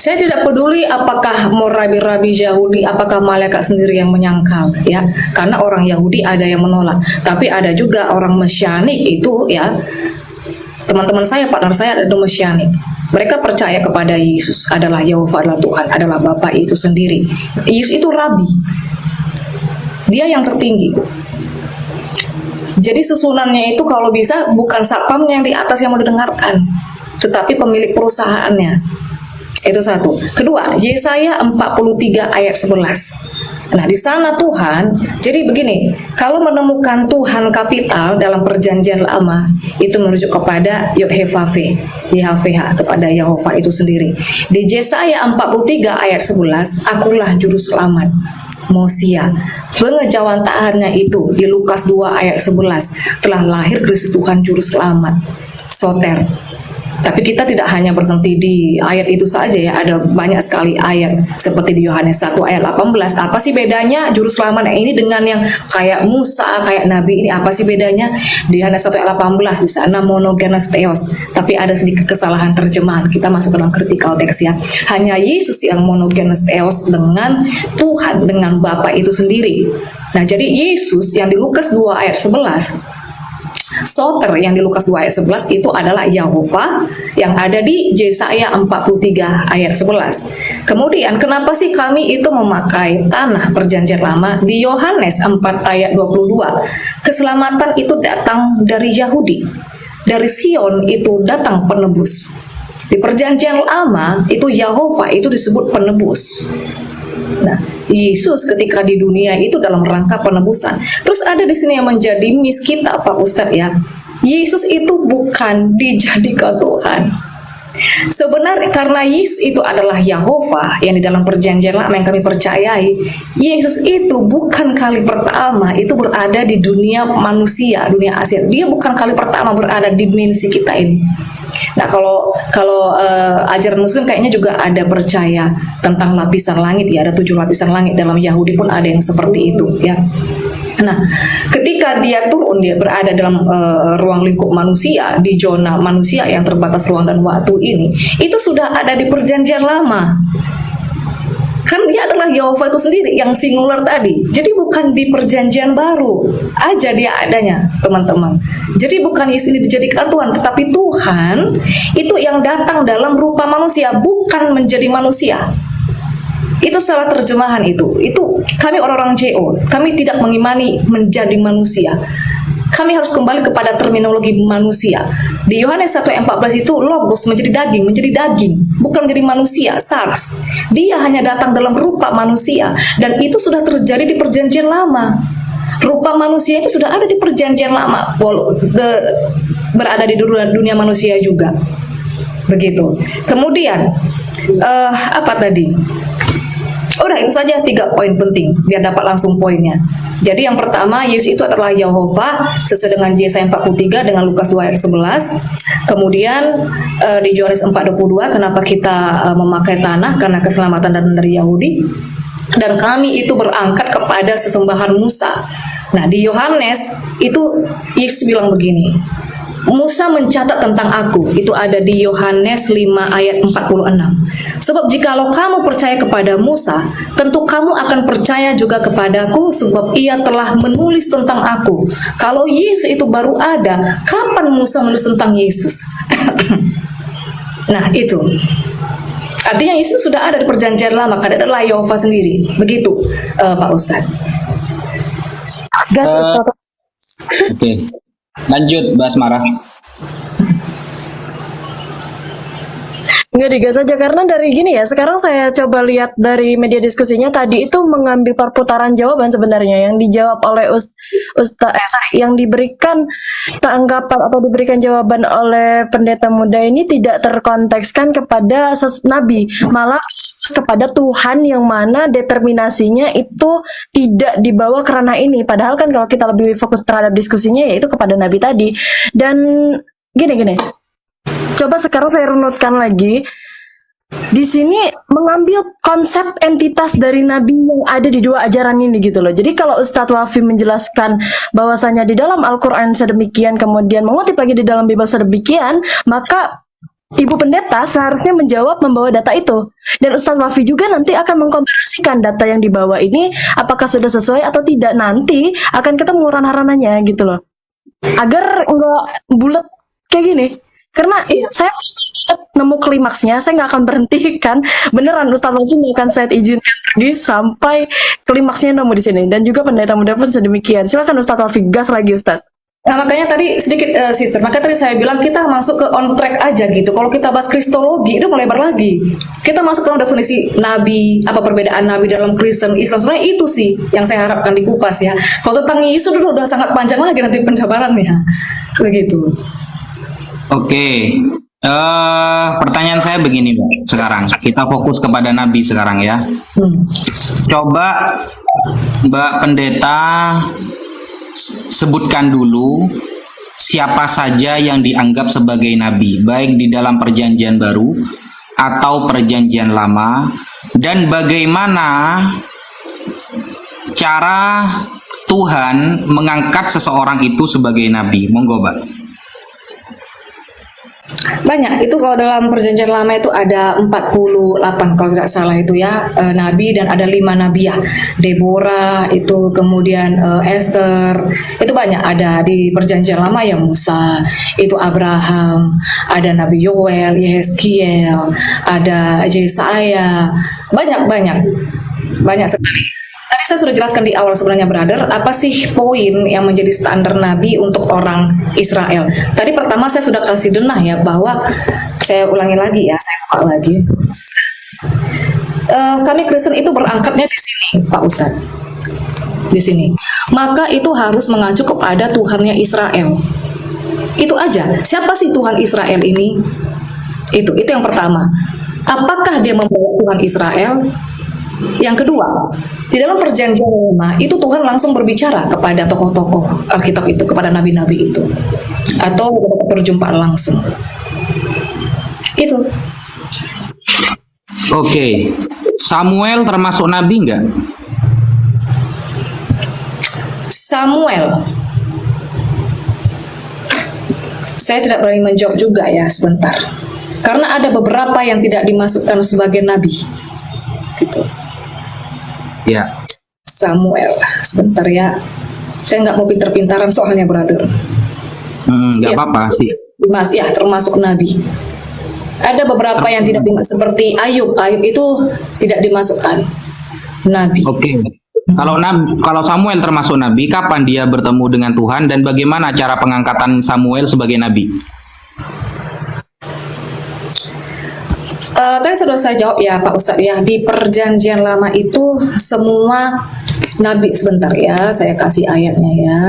Saya tidak peduli apakah mau rabi-rabi Yahudi, apakah malaikat sendiri yang menyangkal, ya. Karena orang Yahudi ada yang menolak, tapi ada juga orang Mesianik itu, ya. Teman-teman saya, partner saya ada Mesianik. Mereka percaya kepada Yesus adalah Yehova, adalah Tuhan, adalah Bapa itu sendiri. Yesus itu rabi. Dia yang tertinggi. Jadi susunannya itu kalau bisa bukan satpamnya yang di atas yang mau didengarkan, tetapi pemilik perusahaannya. Itu satu. Kedua, Yesaya 43 ayat 11. Nah, di sana Tuhan, jadi begini, kalau menemukan Tuhan kapital dalam perjanjian lama, itu merujuk kepada Yod-Heh-Vav-Veh, YHVH, kepada Yehova itu sendiri. Di Yesaya 43 ayat 11, akulah juru selamat, Mosia. Pengejauhan tahannya itu di Lukas 2 ayat 11, telah lahir Kristus Tuhan juru selamat, Soter. Tapi kita tidak hanya berhenti di ayat itu saja, ya, ada banyak sekali ayat seperti di Yohanes 1 ayat 18. Apa sih bedanya juru selamat ini dengan yang kayak Musa, kayak Nabi ini? Apa sih bedanya? Di Yohanes 1 ayat 18 di sana monogenes theos, tapi ada sedikit kesalahan terjemahan. Kita masuk ke dalam critical text, ya. Hanya Yesus yang monogenes theos dengan Tuhan, dengan Bapa itu sendiri. Nah, jadi Yesus yang di Lukas 2 ayat 11, Soter yang di Lukas 2 ayat 11 itu adalah Yehova yang ada di Yesaya 43 ayat 11. Kemudian kenapa sih kami itu memakai tanah perjanjian lama? Di Yohanes 4 ayat 22, keselamatan itu datang dari Yahudi. Dari Sion itu datang penebus. Di perjanjian lama itu Yehova itu disebut penebus. Nah, Yesus ketika di dunia itu dalam rangka penebusan. Terus ada di sini yang menjadi miss kita, Pak Ustadz, ya. Yesus itu bukan dijadikan Tuhan. Sebenarnya karena Yesus itu adalah Yehova yang di dalam perjanjian lama yang kami percayai, Yesus itu bukan kali pertama itu berada di dunia manusia, dunia Asia. Dia bukan kali pertama berada di dimensi kita ini. Nah, kalau ajaran Muslim kayaknya juga ada percaya tentang lapisan langit, ya, ada 7 lapisan langit. Dalam Yahudi pun ada yang seperti itu, ya. Nah, ketika dia turun, dia berada dalam ruang lingkup manusia, di zona manusia yang terbatas ruang dan waktu ini, itu sudah ada di perjanjian lama. Kan dia adalah Yehova itu sendiri yang singular tadi. Jadi bukan di perjanjian baru aja dia adanya, teman-teman. Jadi bukan Yesus ini dijadikan Tuhan, tetapi Tuhan itu yang datang dalam rupa manusia, bukan menjadi manusia. Itu salah terjemahan itu. Itu kami orang-orang JO, kami tidak mengimani menjadi manusia. Kami harus kembali kepada terminologi manusia. Di Yohanes 1 ayat 14 itu logos menjadi daging, bukan menjadi manusia, sars. Dia hanya datang dalam rupa manusia, dan itu sudah terjadi di perjanjian lama. Rupa manusia itu sudah ada di perjanjian lama, berada di dunia manusia juga. Begitu. Kemudian apa tadi? Udah, itu saja 3 poin penting biar dapat langsung poinnya. Jadi yang pertama, Yesus itu adalah Yehova sesuai dengan Yesaya 43 dengan Lukas 2 ayat 11. Kemudian di Yohanes 4:22 kenapa kita memakai tanah? Karena keselamatan dari Yahudi. Dan kami itu berangkat kepada sesembahan Musa. Nah, di Yohanes itu Yesus bilang begini, Musa mencatat tentang aku, itu ada di Yohanes 5 ayat 46. Sebab jikalau kamu percaya kepada Musa, tentu kamu akan percaya juga kepadaku, sebab ia telah menulis tentang aku. Kalau Yesus itu baru ada, kapan Musa menulis tentang Yesus? Nah, itu artinya Yesus sudah ada di perjanjian lama, karena adalah Yehova sendiri. Begitu, Pak Ustadz. Oke. Lanjut, Mbak Asmara. Nggak digas aja karena dari gini ya, sekarang saya coba lihat dari media diskusinya tadi itu mengambil perputaran jawaban sebenarnya yang dijawab oleh yang diberikan tanggapan atau diberikan jawaban oleh pendeta muda ini tidak terkontekskan kepada nabi, malah kepada Tuhan yang mana determinasinya itu tidak dibawa kerana ini. Padahal kan kalau kita lebih fokus terhadap diskusinya yaitu kepada Nabi tadi. Dan gini. Coba sekarang saya runutkan lagi. Di sini mengambil konsep entitas dari Nabi yang ada di dua ajaran ini gitu loh. Jadi kalau Ustadz Wafi menjelaskan bahwasanya di dalam Al-Quran sedemikian, kemudian mengutip lagi di dalam Bible sedemikian, maka Ibu Pendeta seharusnya menjawab membawa data itu. Dan Ustadz Wafi juga nanti akan mengkomparasikan data yang dibawa ini apakah sudah sesuai atau tidak. Nanti akan ketemu ranah-ranahnya gitu loh. Agar nggak bulat kayak gini. Karena saya nemu klimaksnya, saya nggak akan berhenti kan. Beneran Ustadz Wafi nggak akan saya izinkan pergi sampai klimaksnya nemu di sini. Dan juga pendeta muda pun sedemikian. Silakan Ustadz Wafi, gas lagi Ustadz. Nah, makanya tadi sedikit sister, maka tadi saya bilang kita masuk ke on track aja gitu. Kalau kita bahas kristologi itu melebar lagi. Kita masuk ke definisi nabi, apa perbedaan nabi dalam Kristen, Islam. Sebenarnya itu sih yang saya harapkan dikupas ya. Kalau tentang Yesus itu udah sangat panjang lagi nanti penjabarannya. Begitu. Oke. Pertanyaan saya begini, Mbak. Sekarang kita fokus kepada Nabi sekarang ya. Coba Mbak Pendeta sebutkan dulu siapa saja yang dianggap sebagai nabi, baik di dalam Perjanjian Baru atau Perjanjian Lama, dan bagaimana cara Tuhan mengangkat seseorang itu sebagai nabi. Monggo, Mbak. Banyak, itu kalau dalam Perjanjian Lama itu ada 48 kalau tidak salah itu ya, nabi, dan ada 5 nabiah. Deborah itu, kemudian Esther, itu banyak ada di Perjanjian Lama ya. Musa, itu Abraham, ada Nabi Yoel, Yeskiel, ada Yesaya, banyak sekali. Tadi saya sudah jelaskan di awal sebenarnya, brother, apa sih poin yang menjadi standar Nabi untuk orang Israel. Tadi pertama saya sudah kasih denah ya, bahwa saya ulangi lagi ya, saya buka lagi. Kami Kristen itu berangkatnya di sini, Pak Ustadz, di sini. Maka itu harus mengacu kepada Tuhannya Israel. Itu aja. Siapa sih Tuhan Israel ini? Itu yang pertama. Apakah dia membawa Tuhan Israel? Yang kedua, di dalam Perjanjian Lama itu Tuhan langsung berbicara kepada tokoh-tokoh Alkitab itu, kepada nabi-nabi itu, atau perjumpaan langsung. Itu. Oke. Samuel termasuk nabi enggak? Samuel, saya tidak berani menjawab juga ya, sebentar. Karena ada beberapa yang tidak dimasukkan sebagai nabi. Gitu. Ya. Samuel, sebentar ya. Saya nggak mau pintar-pintaran soalnya, brother. Nggak Ya. apa-apa sih. Mas, ya termasuk nabi. Ada beberapa yang tidak dimasuk, seperti Ayub. Ayub itu tidak dimasukkan nabi. Oke. Kalau Samuel termasuk nabi, kapan dia bertemu dengan Tuhan dan bagaimana cara pengangkatan Samuel sebagai nabi? Tadi sudah saya jawab ya Pak Ustadz ya, di Perjanjian Lama itu semua nabi. Sebentar ya, saya kasih ayatnya ya.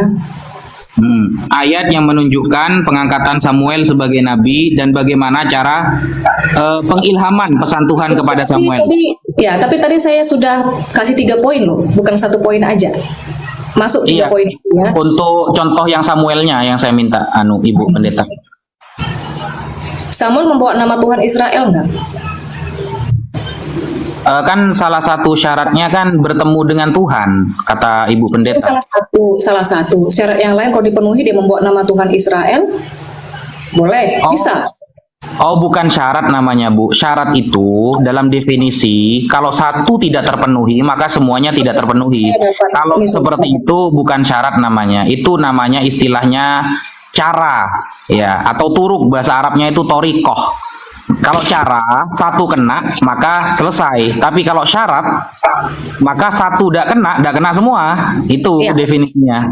Ayat yang menunjukkan pengangkatan Samuel sebagai nabi dan bagaimana cara pengilhaman pesan Tuhan kepada Samuel. Tapi tadi saya sudah kasih 3 poin loh, bukan 1 poin aja. Masuk 3 poin itu ya. Untuk contoh yang Samuelnya yang saya minta, Ibu Pendeta. Samuel membawa nama Tuhan Israel nggak? Kan salah satu syaratnya kan bertemu dengan Tuhan, kata Ibu Itu Pendeta. salah satu. Syarat yang lain kalau dipenuhi dia membawa nama Tuhan Israel, boleh, bisa. Oh, bukan syarat namanya, Bu. Syarat itu dalam definisi, kalau satu tidak terpenuhi, maka semuanya tidak terpenuhi. Kalau seperti itu bukan syarat namanya. Itu namanya istilahnya cara, ya, atau turuk, bahasa Arabnya itu torikoh. Kalau cara, satu kena, maka selesai. Tapi kalau syarat, maka satu tidak kena semua. Itu Ya. definisinya.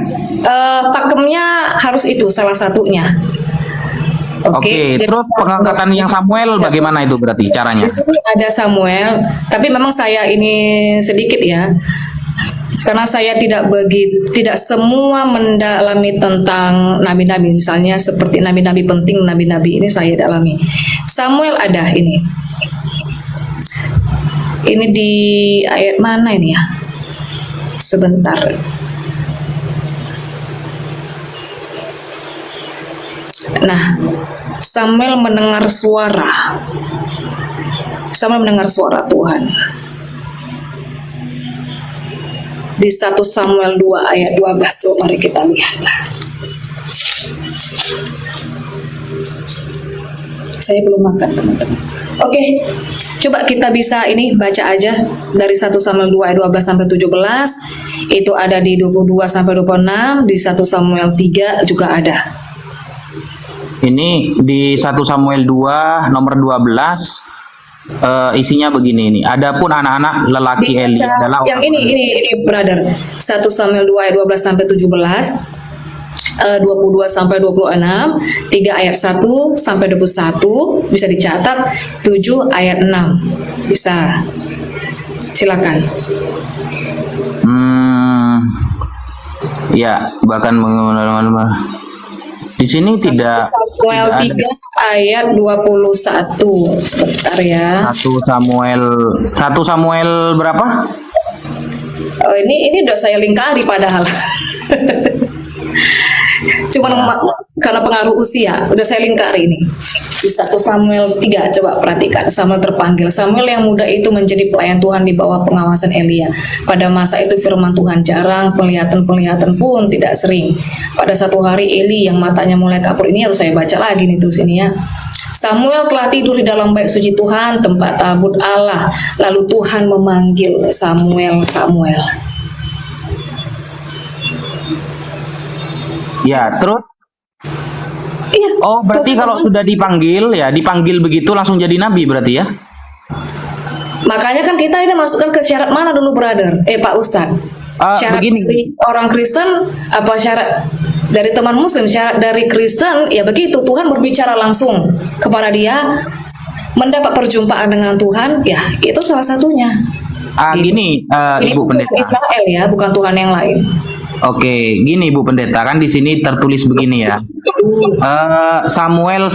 Pakemnya harus itu salah satunya. Oke, jadi- terus pengangkatan yang Samuel bagaimana itu berarti caranya? Di sini ada Samuel, tapi memang saya ini sedikit ya, karena saya tidak semua mendalami tentang nabi-nabi, misalnya seperti nabi-nabi penting, nabi-nabi ini saya dalami. Samuel ada ini. Ini di ayat mana ini ya? Sebentar. Nah, Samuel mendengar suara. Samuel mendengar suara Tuhan. Di 1 Samuel 2 ayat 12. So, mari kita lihat. Saya belum makan, teman-teman. Oke, coba kita bisa ini baca aja dari 1 Samuel 2 ayat 12 sampai 17. Itu ada di 22 sampai 26, di 1 Samuel 3 juga ada. Ini di 1 Samuel 2 nomor 12 isinya begini ini. Adapun anak-anak lelaki Eli Dibaca adalah yang ini brother. 1 Samuel 2 ayat 12 sampai 17. 22 sampai 26, 3 ayat 1 sampai 21 bisa dicatat, 7 ayat 6 bisa. Silakan. Ya, bahkan di sini tidak Samuel tidak 3 ada. ayat 21. Sebentar ya. 1 Samuel berapa? Oh, ini udah saya lingkari padahal. Cuman karena pengaruh usia udah saya lingkari ini. Di 1 Samuel 3 coba perhatikan. Samuel terpanggil. Samuel yang muda itu menjadi pelayan Tuhan di bawah pengawasan Elia. Pada masa itu firman Tuhan jarang, penglihatan pun tidak sering. Pada satu hari Eli yang matanya mulai kapur, ini harus saya baca lagi nih terus ini ya. Samuel telah tidur di dalam bait suci Tuhan, tempat tabut Allah. Lalu Tuhan memanggil Samuel, Samuel. Ya, terus Iya. oh berarti Tuhan kalau memanggil. sudah dipanggil begitu langsung jadi nabi berarti ya? Makanya kan kita ini masukkan ke syarat mana dulu, brother? Pak Ustadz. Syarat Begini. dari orang Kristen apa syarat dari teman Muslim? Syarat dari Kristen ya begitu, Tuhan berbicara langsung kepada dia, mendapat perjumpaan dengan Tuhan, ya itu salah satunya. Gini, Ini Ibu bukan Pendeta. Israel ya, bukan Tuhan yang lain. Oke, gini Bu Pendeta, kan di sini tertulis begini ya. Samuel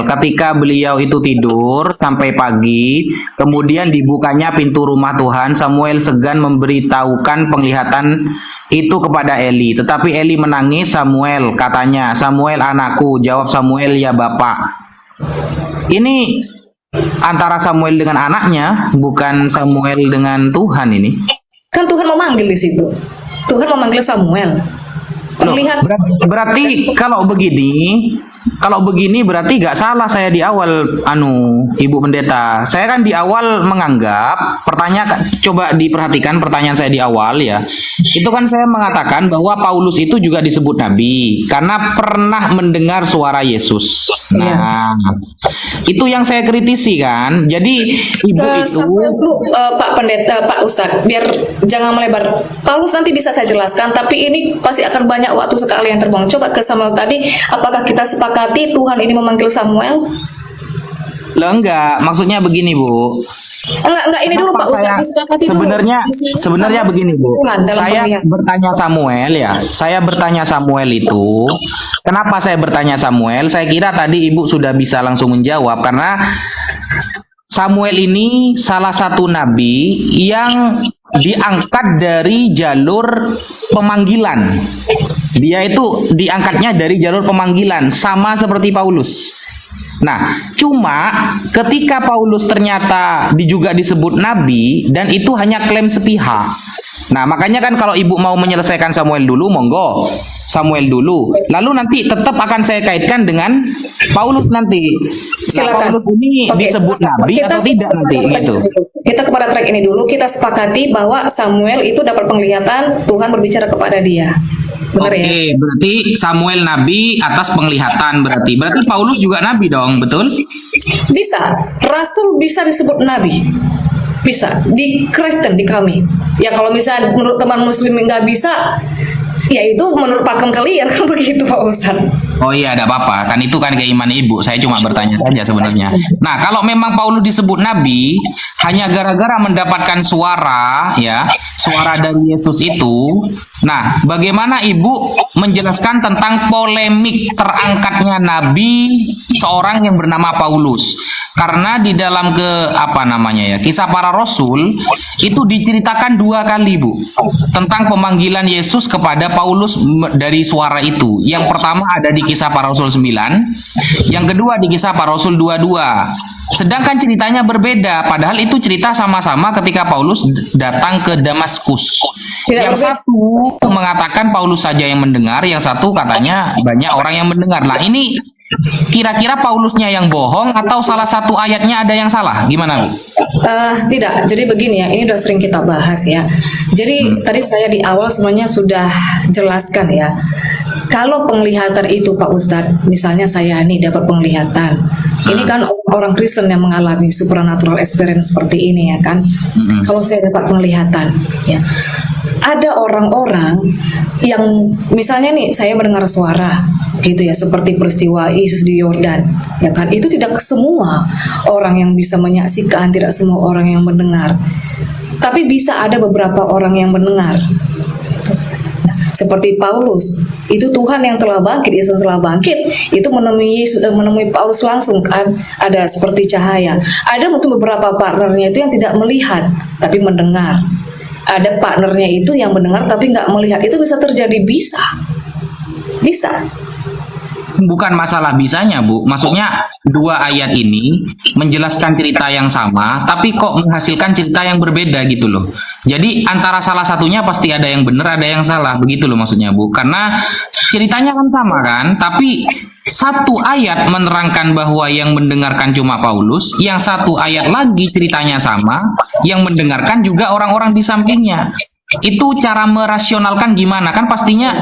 ketika beliau itu tidur sampai pagi, kemudian dibukanya pintu rumah Tuhan, Samuel segan memberitahukan penglihatan itu kepada Eli. Tetapi Eli menangis, Samuel katanya, Samuel anakku, jawab Samuel ya Bapak. Ini antara Samuel dengan anaknya, bukan Samuel dengan Tuhan ini. Kan Tuhan memanggil di situ. Tuhan memanggil Samuel. Loh, Lihat, berarti kalau begini berarti gak salah saya di awal, Ibu Pendeta. Saya kan di awal menganggap, coba diperhatikan pertanyaan saya di awal ya. Itu kan saya mengatakan bahwa Paulus itu juga disebut nabi karena pernah mendengar suara Yesus. Nah, itu yang saya kritisi kan. Jadi ibu itu Samuel dulu, Pak Pendeta, Pak Ustadz, biar jangan melebar. Paulus nanti bisa saya jelaskan, tapi ini pasti akan banyak waktu sekali yang terbuang. Coba ke Samuel tadi, apakah kita sepakati Tuhan ini memanggil Samuel? Lah enggak, maksudnya begini Bu. Enggak, ini dulu Pak Ustadz, disepakati dulu. Sebenarnya begini Bu. Tuhan dalam Saya penglihatan. bertanya Samuel ya. Saya bertanya Samuel itu, kenapa saya bertanya Samuel? Saya kira tadi Ibu sudah bisa langsung menjawab karena Samuel ini salah satu nabi yang diangkat dari jalur pemanggilan. Dia itu diangkatnya dari jalur pemanggilan, sama seperti Paulus. Nah, cuma ketika Paulus ternyata juga disebut nabi dan itu hanya klaim sepihak. Nah, makanya kan kalau Ibu mau menyelesaikan Samuel dulu, monggo. Samuel dulu. Lalu nanti tetap akan saya kaitkan dengan Paulus nanti. Nah, Silakan. Paulus ini disebut silakan. nabi atau tidak nanti gitu. Kita kepada track ini dulu, kita sepakati bahwa Samuel itu dapat penglihatan, Tuhan berbicara kepada dia. Benar ya? Oke, berarti Samuel nabi atas penglihatan berarti. Berarti Paulus juga nabi dong, betul? Bisa, rasul bisa disebut nabi. Bisa, di Kristen, di kami. Ya kalau misalnya menurut teman muslim nggak bisa, ya itu menurut pakem kalian, kan begitu Pak Ustadz. Oh iya, ada apa-apa. Kan itu kan keimanan Ibu. Saya cuma bertanya saja sebenarnya. Nah, kalau memang Paulus disebut nabi hanya gara-gara mendapatkan suara, ya, suara dari Yesus itu, Nah, bagaimana Ibu menjelaskan tentang polemik terangkatnya nabi seorang yang bernama Paulus? Karena di dalam Kisah Para Rasul itu diceritakan 2 kali, Bu, tentang pemanggilan Yesus kepada Paulus dari suara itu. Yang pertama ada di Kisah Para Rasul 9, yang kedua di Kisah Para Rasul 22. Sedangkan ceritanya berbeda, padahal itu cerita sama-sama ketika Paulus datang ke Damaskus. Yang satu mengatakan Paulus saja yang mendengar, yang satu katanya banyak orang yang mendengar. Nah, ini kira-kira Paulusnya yang bohong atau salah satu ayatnya ada yang salah? Gimana, Bu? Tidak, jadi begini ya, ini udah sering kita bahas ya. Jadi tadi saya di awal sebenarnya sudah jelaskan ya. Kalau penglihatan itu Pak Ustadz, misalnya saya nih dapat penglihatan. Ini kan orang Kristen yang mengalami supernatural experience seperti ini ya kan. Kalau saya dapat penglihatan ya. Ada orang-orang yang misalnya nih saya mendengar suara gitu ya, seperti peristiwa Yesus di Yordan ya kan, itu tidak semua orang yang bisa menyaksikan, tidak semua orang yang mendengar, tapi bisa ada beberapa orang yang mendengar. Nah, seperti Paulus, itu Tuhan yang telah bangkit, Yesus telah bangkit, itu menemui Paulus langsung kan, ada seperti cahaya. Ada mungkin beberapa partnernya itu yang tidak melihat tapi mendengar. Ada partnernya itu yang mendengar tapi nggak melihat. Itu bisa terjadi, bisa. Bukan masalah bisanya, Bu. Maksudnya 2 ayat ini menjelaskan cerita yang sama, tapi kok menghasilkan cerita yang berbeda gitu loh. Jadi antara salah satunya pasti ada yang benar, ada yang salah, begitu loh maksudnya, Bu. Karena ceritanya kan sama kan, tapi satu ayat menerangkan bahwa yang mendengarkan cuma Paulus, yang satu ayat lagi ceritanya sama, yang mendengarkan juga orang-orang di sampingnya. Itu cara merasionalkan gimana? Kan pastinya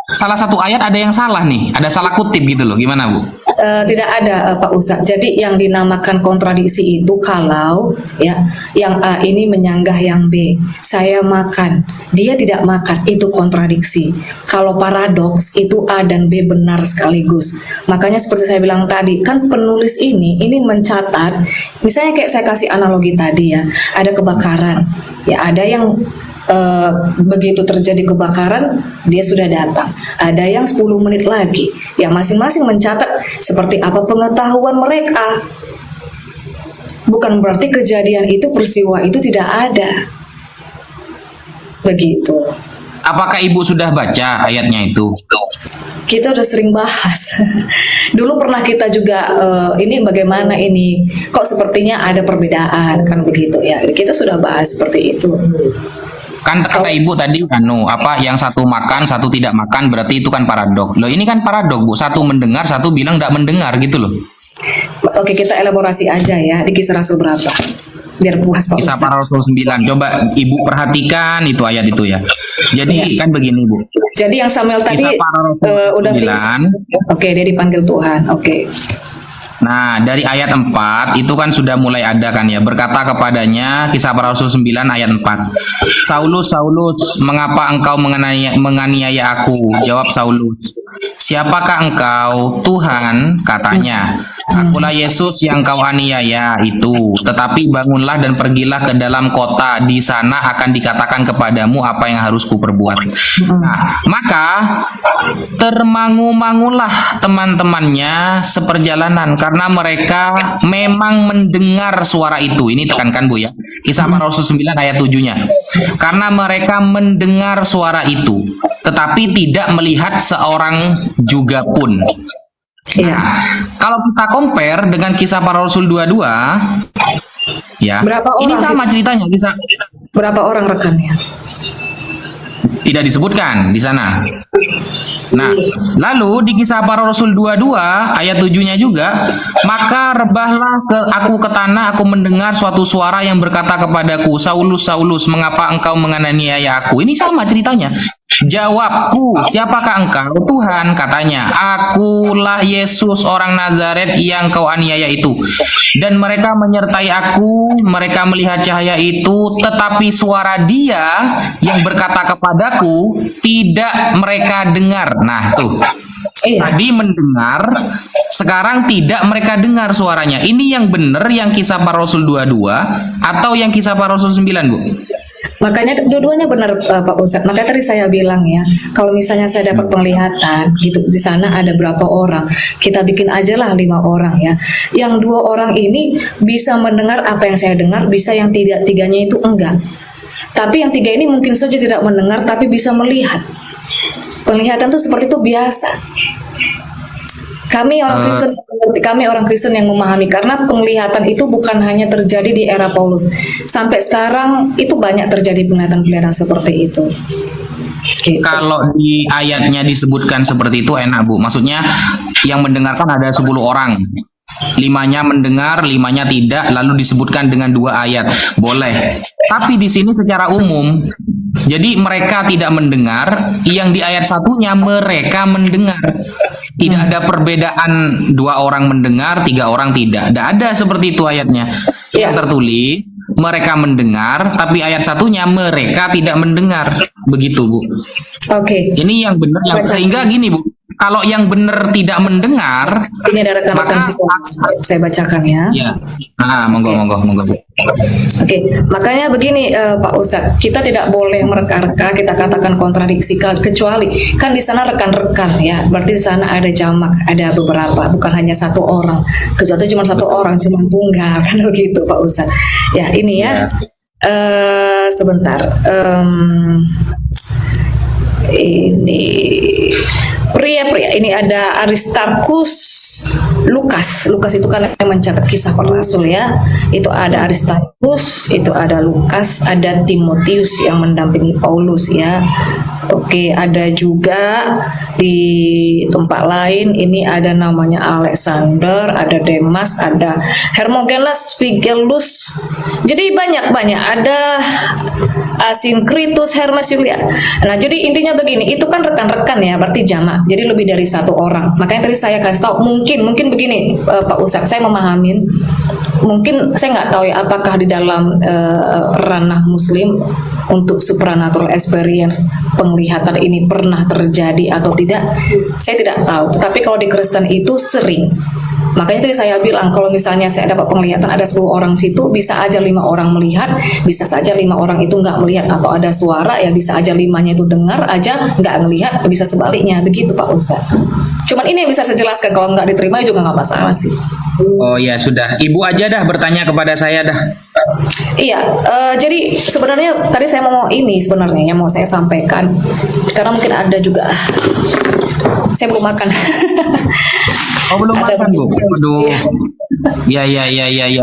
salah satu ayat ada yang salah nih, ada salah kutip gitu loh. Gimana, Bu? Tidak ada Pak Ustadz. Jadi yang dinamakan kontradiksi itu kalau ya yang A ini menyanggah yang B. Saya makan, dia tidak makan, itu kontradiksi. Kalau paradoks itu A dan B benar sekaligus. Makanya seperti saya bilang tadi, kan penulis ini mencatat, misalnya kayak saya kasih analogi tadi ya, ada kebakaran. Ya ada yang begitu terjadi kebakaran dia sudah datang, ada yang 10 menit lagi, ya masing-masing mencatat seperti apa pengetahuan mereka. Bukan berarti kejadian itu, peristiwa itu tidak ada, begitu. Apakah Ibu sudah baca ayatnya itu? Kita udah sering bahas. Dulu pernah kita juga ini bagaimana ini kok sepertinya ada perbedaan kan, begitu ya, kita sudah bahas seperti itu. Kan kata Ibu tadi yang satu makan, satu tidak makan, berarti itu kan paradok. Loh, ini kan paradok, Bu. Satu mendengar, satu bilang tidak mendengar gitu loh. Oke, kita elaborasi aja ya di Kisah Rasul berapa? Biar puas Pak Kisah Ustaz. Para Rasul 9. Coba Ibu perhatikan itu ayat itu ya. Jadi kan begini, Bu. Jadi yang Samuel tadi Kisah Para Rasul udah 9. fix. Oke, dia dipanggil Tuhan. Oke. Nah, dari ayat 4 itu kan sudah mulai ada kan ya. Berkata kepadanya, Kisah Para Rasul 9 ayat 4. Saulus, Saulus, mengapa engkau menganiaya aku? Jawab Saulus, siapakah engkau? Tuhan, katanya. Akulah Yesus yang kau aniaya itu. Tetapi bangunlah dan pergilah ke dalam kota. Di sana akan dikatakan kepadamu apa yang harus kuperbuat. Nah, maka termangu-mangulah teman-temannya seperjalanan karena mereka memang mendengar suara itu. Ini tekankan, Bu ya. Kisah Para Rasul 9 ayat 7-nya. Karena mereka mendengar suara itu, tetapi tidak melihat seorang juga pun. Iya. Kalau kita compare dengan Kisah Para Rasul 22, ya, Berapa ini orang sama ceritanya. Berapa orang rekannya? Tidak disebutkan di sana. Nah, lalu di Kisah Para Rasul 22 ayat 7-nya juga, maka rebahlah aku ke tanah, aku mendengar suatu suara yang berkata kepadaku, Saulus, Saulus, mengapa engkau menganiaya aku? Ini sama ceritanya. Jawabku, siapakah engkau? Tuhan, katanya, akulah Yesus orang Nazaret yang kau aniaya itu. Dan mereka menyertai aku, mereka melihat cahaya itu, tetapi suara dia yang berkata kepadaku tidak mereka dengar. Nah, tuh. Iya. Tadi mendengar, sekarang tidak mereka dengar suaranya. Ini yang benar yang Kisah Para Rasul 22 atau yang Kisah Para Rasul 9, Bu? Makanya dua-duanya benar Pak Ustadz. Makanya tadi saya bilang ya, kalau misalnya saya dapat penglihatan gitu di sana ada berapa orang, kita bikin aja lah 5 orang ya. Yang 2 orang ini bisa mendengar apa yang saya dengar, bisa yang tiganya itu enggak. Tapi yang 3 ini mungkin saja tidak mendengar tapi bisa melihat. Penglihatan itu seperti itu biasa. Kami orang Kristen yang mengerti, kami orang Kristen yang memahami, karena penglihatan itu bukan hanya terjadi di era Paulus. Sampai sekarang itu banyak terjadi penglihatan-penglihatan seperti itu. Gitu. Kalau di ayatnya disebutkan seperti itu enak Bu. Maksudnya yang mendengarkan ada 10 orang. 5-nya mendengar, 5-nya tidak, lalu disebutkan dengan 2 ayat. Boleh. Tapi di sini secara umum, jadi mereka tidak mendengar, yang di ayat 1-nya mereka mendengar. Tidak ada perbedaan 2 orang mendengar, 3 orang tidak. Tidak ada seperti itu ayatnya. Yang tertulis mereka mendengar, tapi ayat 1-nya mereka tidak mendengar. Begitu Bu. Oke. Ini yang benar, yang sehingga gini Bu. Kalau yang benar tidak mendengar, Ini ada rekan-rekan saya bacakan ya. ya. Monggo. Oke, makanya begini Pak Ustadz, kita tidak boleh mereka-reka, kita katakan kontradiksi, kecuali kan di sana rekan-rekan ya, berarti di sana ada jamak, ada beberapa, bukan hanya 1 orang. Kecuali cuma 1 orang, cuma tunggal kan begitu Pak Ustadz. Ya ini ya, sebentar. Ini pria ini ada Aristarkus, Lukas itu kan yang mencatat kisah para rasul ya. Itu ada Aristarkus, itu ada Lukas, ada Timotius yang mendampingi Paulus ya. Oke, ada juga di tempat lain ini ada namanya Alexander, ada Demas, ada Hermogenes, Figelus. Jadi banyak ada Asinkritus, Hermes, Julia. Nah, jadi intinya begini, itu kan rekan-rekan ya, berarti jamak. Jadi lebih dari 1 orang. Makanya tadi saya kasih tahu, mungkin begini Pak Ustadz, saya memahamin. Mungkin saya nggak tahu ya, apakah di dalam ranah Muslim untuk supernatural experience penglihatan ini pernah terjadi atau tidak, saya tidak tahu. Tapi kalau di Kristen itu sering. Makanya tadi saya bilang kalau misalnya saya dapat penglihatan ada 10 orang situ, bisa aja 5 orang melihat, bisa saja 5 orang itu nggak melihat, atau ada suara ya bisa aja 5-nya itu dengar aja nggak ngelihat, bisa sebaliknya begitu Pak Ustadz. Cuman ini yang bisa saya jelaskan, kalau nggak diterima juga nggak masalah sih. Oh ya sudah, Ibu aja dah bertanya kepada saya dah. Iya, jadi sebenarnya tadi saya mau ini sebenarnya yang mau saya sampaikan, karena mungkin ada juga saya belum makan. Oh belum makan Bu. Aduh. Ya.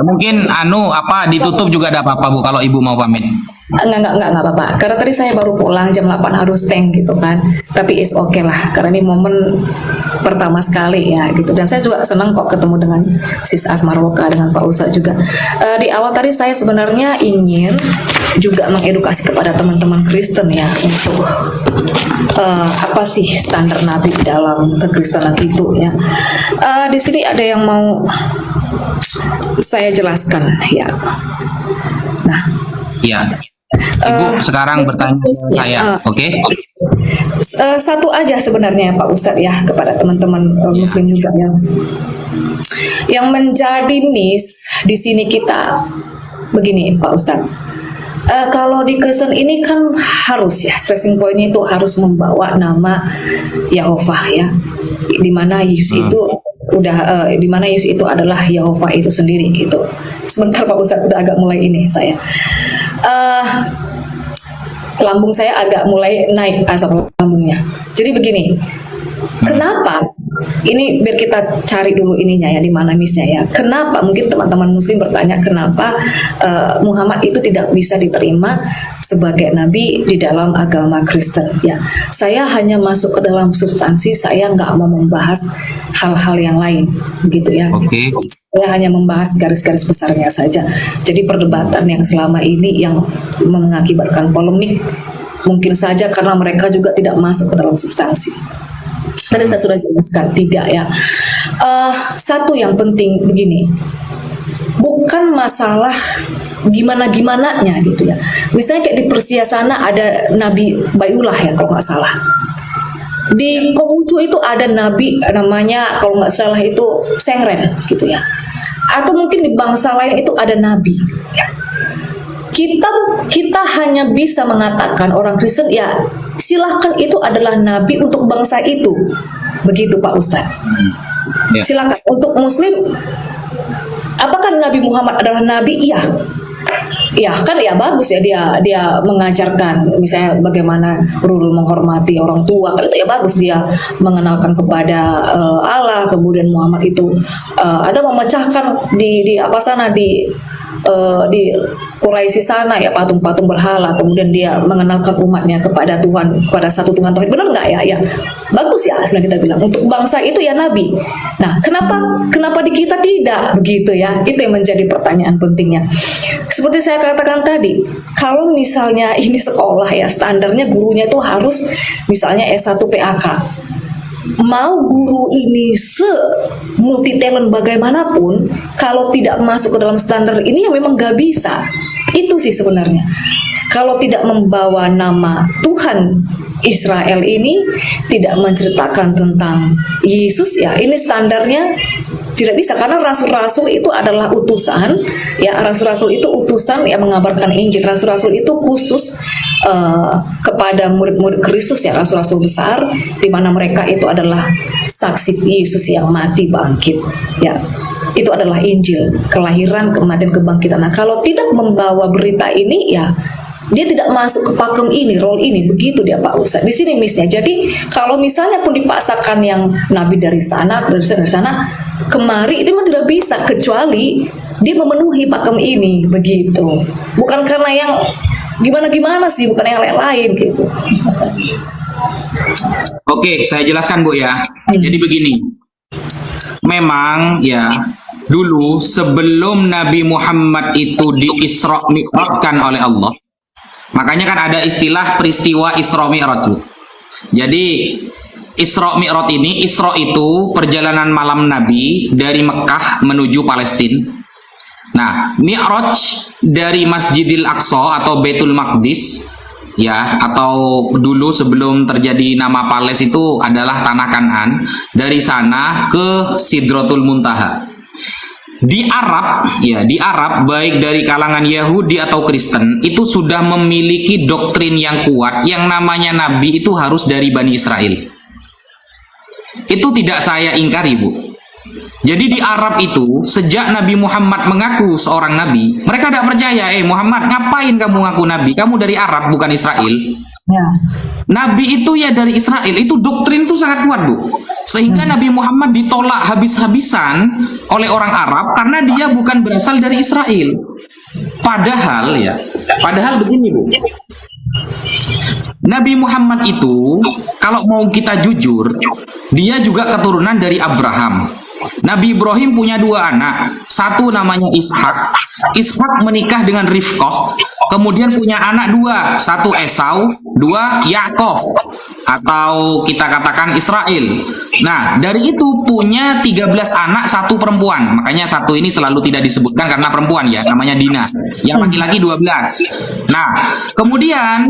Mungkin ditutup juga ada apa-apa Bu kalau Ibu mau pamit. Enggak apa-apa. Karena tadi saya baru pulang jam 8 harus tank gitu kan. Tapi is okay lah, karena ini momen pertama sekali ya gitu. Dan saya juga senang kok ketemu dengan Sis Asmaroka, dengan Pak Ustadz juga. Di awal tadi saya sebenarnya ingin juga mengedukasi kepada teman-teman Kristen ya untuk apa sih standar Nabi dalam kekristenan itu ya. Di sini ada yang mau saya jelaskan ya. Nah, ya. Ibu sekarang bertanya ke saya, oke? Satu aja sebenarnya Pak Ustadz ya, kepada teman-teman Muslim juga ya. Yang menjadi miss di sini kita begini Pak Ustadz. Kalau di Kristen ini kan harus ya, stressing pointnya itu harus membawa nama Yehovah ya, dimana Yesus itu udah dimana Yesus itu adalah Yehovah itu sendiri gitu. Sebentar Pak Ustadz, udah agak mulai ini saya. Lambung saya agak mulai naik asam lambungnya. Jadi begini, kenapa? Ini biar kita cari dulu ininya ya, di mana misnya ya. Kenapa? Mungkin teman-teman Muslim bertanya kenapa Muhammad itu tidak bisa diterima sebagai nabi di dalam agama Kristen. Ya, saya hanya masuk ke dalam substansi, saya nggak mau membahas hal-hal yang lain, begitu ya. Oke. Saya hanya membahas garis-garis besarnya saja. Jadi perdebatan yang selama ini yang mengakibatkan polemik mungkin saja karena mereka juga tidak masuk ke dalam substansi. Tadi saya sudah jelaskan, tidak ya. Satu yang penting begini, bukan masalah gimana-gimananya gitu ya. Misalnya kayak di Persia sana ada Nabi Bayullah ya kalau nggak salah. Di Konghucu itu ada nabi namanya kalau nggak salah itu Sengren gitu ya. Atau mungkin di bangsa lain itu ada nabi. kita hanya bisa mengatakan orang Kristen ya silahkan itu adalah nabi untuk bangsa itu, begitu Pak Ustadz. Ya. Silakan. Untuk Muslim, apakah Nabi Muhammad adalah nabi? Iya. Ya kan ya bagus ya dia mengajarkan misalnya bagaimana rule menghormati orang tua, kan itu ya bagus, dia mengenalkan kepada Allah. Kemudian Muhammad itu ada memecahkan di apa sana di Quraisy sana ya patung-patung berhala, kemudian dia mengenalkan umatnya kepada Tuhan, kepada satu Tuhan tauhid. Benar nggak ya? Ya bagus ya, sebenarnya kita bilang untuk bangsa itu ya nabi. Nah kenapa di kita tidak begitu ya? Itu yang menjadi pertanyaan pentingnya. Seperti saya katakan tadi, kalau misalnya ini sekolah ya standarnya gurunya itu harus misalnya S1 PAK. Mau guru ini multi talent bagaimanapun, kalau tidak masuk ke dalam standar ini ya memang gak bisa. Itu sih sebenarnya. Kalau tidak membawa nama Tuhan Israel ini, tidak menceritakan tentang Yesus ya ini standarnya tidak bisa, karena rasul-rasul itu adalah utusan ya, rasul-rasul itu utusan yang mengabarkan Injil. Rasul-rasul itu khusus kepada murid-murid Kristus ya, rasul-rasul besar di mana mereka itu adalah saksi Yesus yang mati bangkit ya. Itu adalah Injil, kelahiran, kematian, kebangkitan. Nah, kalau tidak membawa berita ini ya dia tidak masuk ke pakem ini, role ini, begitu dia Pak Ustadz. Di sini misnya. Jadi kalau misalnya pun dipaksakan yang nabi dari sana kemari, itu memang tidak bisa kecuali dia memenuhi pakem ini, begitu. Bukan karena yang gimana sih, bukan yang lain-lain gitu. Oke, saya jelaskan Bu ya. Jadi begini, memang ya dulu sebelum Nabi Muhammad itu di-Isra Mi'rajkan oleh Allah, makanya kan ada istilah peristiwa Isra Mi'raj. Jadi Isra Mi'raj ini, Isra itu perjalanan malam Nabi dari Mekah menuju Palestina. Nah, Mi'raj dari Masjidil Aqsa atau Baitul Maqdis ya, atau dulu sebelum terjadi nama Pales itu adalah tanah Kanaan, dari sana ke Sidratul Muntaha. Di Arab ya, di Arab baik dari kalangan Yahudi atau Kristen itu sudah memiliki doktrin yang kuat yang namanya nabi itu harus dari Bani Israel. Itu tidak saya ingkari, Bu. Jadi di Arab itu sejak Nabi Muhammad mengaku seorang nabi, mereka tidak percaya. Muhammad, ngapain kamu ngaku nabi? Kamu dari Arab bukan Israel. Ya. Nabi itu ya dari Israel. Itu doktrin itu sangat kuat, Bu. Sehingga Nabi Muhammad ditolak habis-habisan oleh orang Arab karena dia bukan berasal dari Israel. Padahal begini, Bu. Nabi Muhammad itu kalau mau kita jujur, dia juga keturunan dari Abraham. Nabi Ibrahim punya dua anak, satu namanya Ishak. Ishak menikah dengan Rifqah, kemudian punya anak dua, satu Esau, dua Yakov, atau kita katakan Israel. Nah, dari itu punya 13 anak, satu perempuan. Makanya satu ini selalu tidak disebutkan karena perempuan ya, namanya Dina. Yang laki-laki 12. Nah, kemudian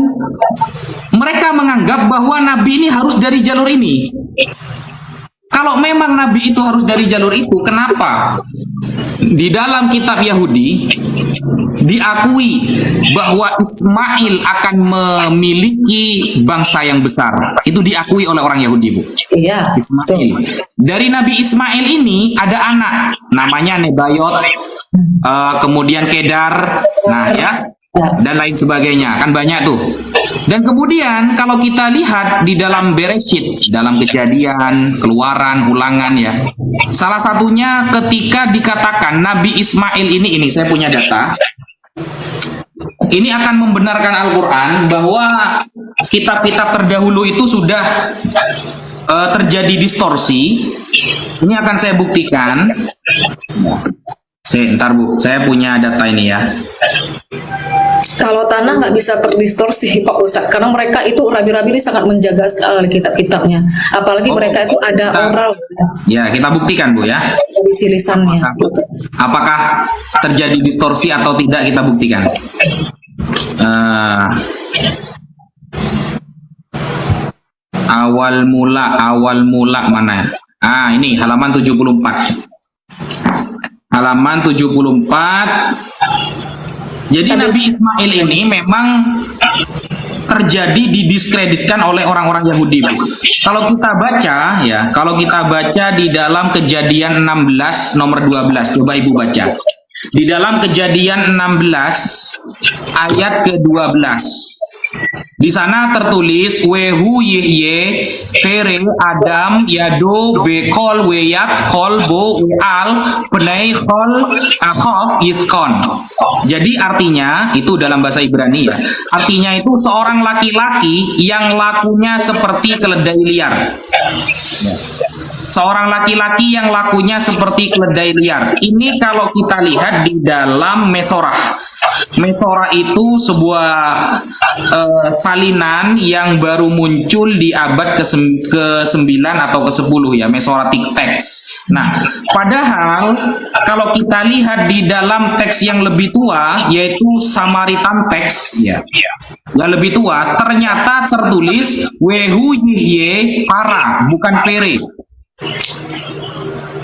mereka menganggap bahwa Nabi ini harus dari jalur ini. Kalau memang Nabi itu harus dari jalur itu, kenapa di dalam kitab Yahudi diakui bahwa Ismail akan memiliki bangsa yang besar? Itu diakui oleh orang Yahudi, Bu. Iya. Ismail. Dari Nabi Ismail ini ada anak, namanya Nebayot, kemudian Kedar, nah ya, dan lain sebagainya, kan banyak tuh. Dan kemudian kalau kita lihat di dalam Bereshit, dalam Kejadian, Keluaran, Ulangan ya, salah satunya ketika dikatakan Nabi Ismail ini saya punya data, ini akan membenarkan Al-Quran bahwa kitab-kitab terdahulu itu sudah terjadi distorsi. Ini akan saya buktikan. Ntar Bu, saya punya data ini ya. Kalau tanah nggak bisa terdistorsi Pak Ustadz, karena mereka itu rabi-rabi ini sangat menjaga sekali kitab-kitabnya, apalagi mereka itu ada oral ya, kita buktikan Bu ya, tradisi lisannya. Apakah terjadi distorsi atau tidak, kita buktikan. Awal mula mana? Ini halaman 74. Halaman 74. Jadi Nabi Ismail ini memang terjadi didiskreditkan oleh orang-orang Yahudi, Bu. Kalau kita baca ya, kalau kita baca di dalam Kejadian 16 nomor 12, coba Ibu baca. Di dalam Kejadian 16 ayat ke-12. Di sana tertulis Wehu Yihye Pere Adam Yado Bekol Weyak Kol Bo Al Penai Kol Akof Yiskon. Jadi artinya itu dalam bahasa Ibrani ya. Artinya itu seorang laki-laki yang lakunya seperti keledai liar. Seorang laki-laki yang lakunya seperti keledai liar. Ini kalau kita lihat di dalam Mesorah. Mesorah itu sebuah salinan yang baru muncul di abad ke-9 atau ke-10 ya, Mesoratic text. Nah, padahal kalau kita lihat di dalam teks yang lebih tua yaitu Samaritan text ya. Yang lebih tua ternyata tertulis Wehu Yihye Para, bukan Pere.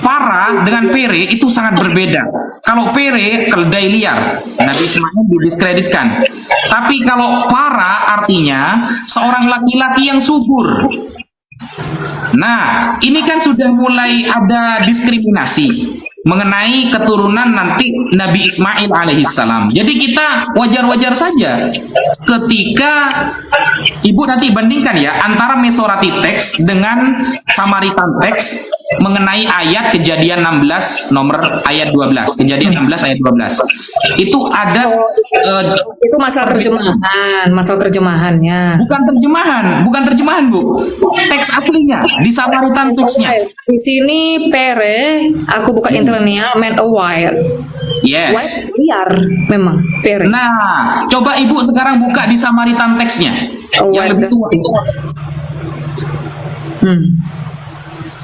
Para dengan Pere itu sangat berbeda. Kalau Pere keledai liar, Nabi Ismail didiskreditkan. Tapi kalau para artinya seorang laki-laki yang subur. Nah, ini kan sudah mulai ada diskriminasi mengenai keturunan nanti Nabi Ismail alaihissalam. Jadi kita wajar-wajar saja ketika Ibu nanti bandingkan ya antara Mesorati teks dengan Samaritan teks mengenai ayat Kejadian 16 nomor ayat 12. Kejadian 16 ayat 12. Itu ada itu masalah terjemahannya. Bukan terjemahan, Bu. Teks aslinya di Samaritan teksnya. Di sini Pere, aku buka interlinear, meant a wild. Yes. Wild liar memang Pere. Nah, coba Ibu sekarang buka di Samaritan teksnya. Yang lebih tua itu.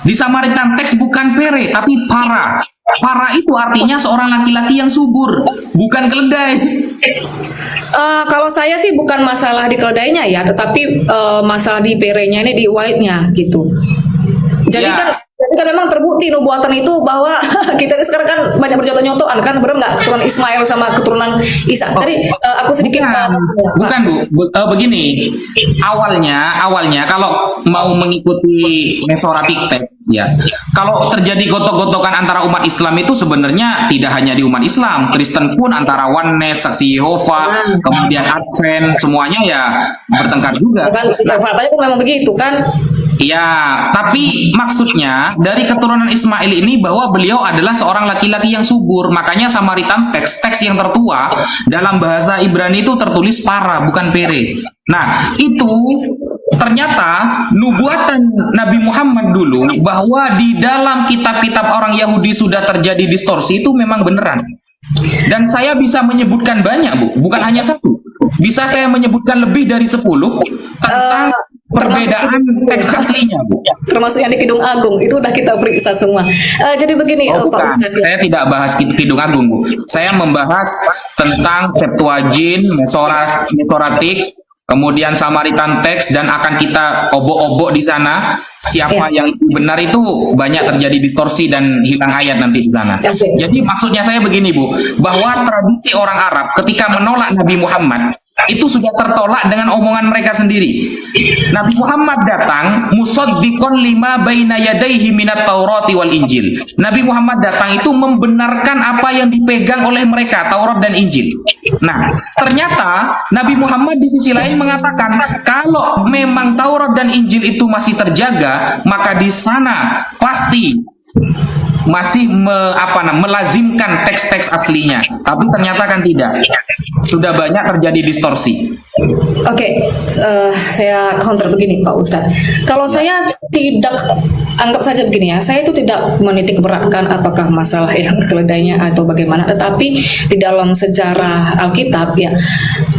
Di Samaritan teks bukan Pere, tapi para. Para itu artinya seorang laki-laki yang subur, bukan keledai. Kalau saya sih bukan masalah di keledainya ya, tetapi masalah di perenya ini, di wildnya gitu. Jadi Ya. kan memang terbukti nubuatan itu bahwa kita ini sekarang kan banyak bercontoh-contohan kan, benar nggak, keturunan Ismail sama keturunan Isa. Tadi aku sedikit bukan Bu. Begini, awalnya kalau mau mengikuti Mesoratic text ya, kalau terjadi gotok-gotokan antara umat Islam itu sebenarnya tidak hanya di umat Islam, Kristen pun antara Oneness, Saksi Yehova, kemudian Advent, semuanya ya bertengkar juga. kan faktanya kan memang begitu kan. Ya, tapi maksudnya dari keturunan Ismail ini bahwa beliau adalah seorang laki-laki yang subur. Makanya Samaritan teks yang tertua dalam bahasa Ibrani itu tertulis para, bukan Pere. Nah, itu ternyata nubuatan Nabi Muhammad dulu bahwa di dalam kitab-kitab orang Yahudi sudah terjadi distorsi itu memang beneran. Dan saya bisa menyebutkan banyak, Bu. Bukan hanya satu. Bisa saya menyebutkan lebih dari 10 tentang perbedaan teks aslinya, Bu. Termasuk yang di Kidung Agung itu udah kita periksa semua. Jadi begini, Pak Bukan. Ustadz. Saya tidak bahas Kidung Agung, Bu. Saya membahas tentang Septuagint, Mesoratic, kemudian Samaritan teks, dan akan kita obok-obok di sana siapa yang benar. Itu banyak terjadi distorsi dan hilang ayat nanti di sana. Jadi maksudnya saya begini, Bu, bahwa tradisi orang Arab ketika menolak Nabi Muhammad itu sudah tertolak dengan omongan mereka sendiri. Nabi Muhammad datang musaddiqon lima baina yadayhi minat Taurati wal Injil. Nabi Muhammad datang itu membenarkan apa yang dipegang oleh mereka, Taurat dan Injil. Nah, ternyata Nabi Muhammad di sisi lain mengatakan kalau memang Taurat dan Injil itu masih terjaga, maka di sana pasti masih melazimkan teks-teks aslinya. Tapi ternyata kan tidak. Sudah banyak terjadi distorsi. Oke, saya counter begini Pak Ustadz. Kalau saya tidak, anggap saja begini ya, saya itu tidak menitik beratkan apakah masalah yang keledainya atau bagaimana, tetapi di dalam sejarah Alkitab ya,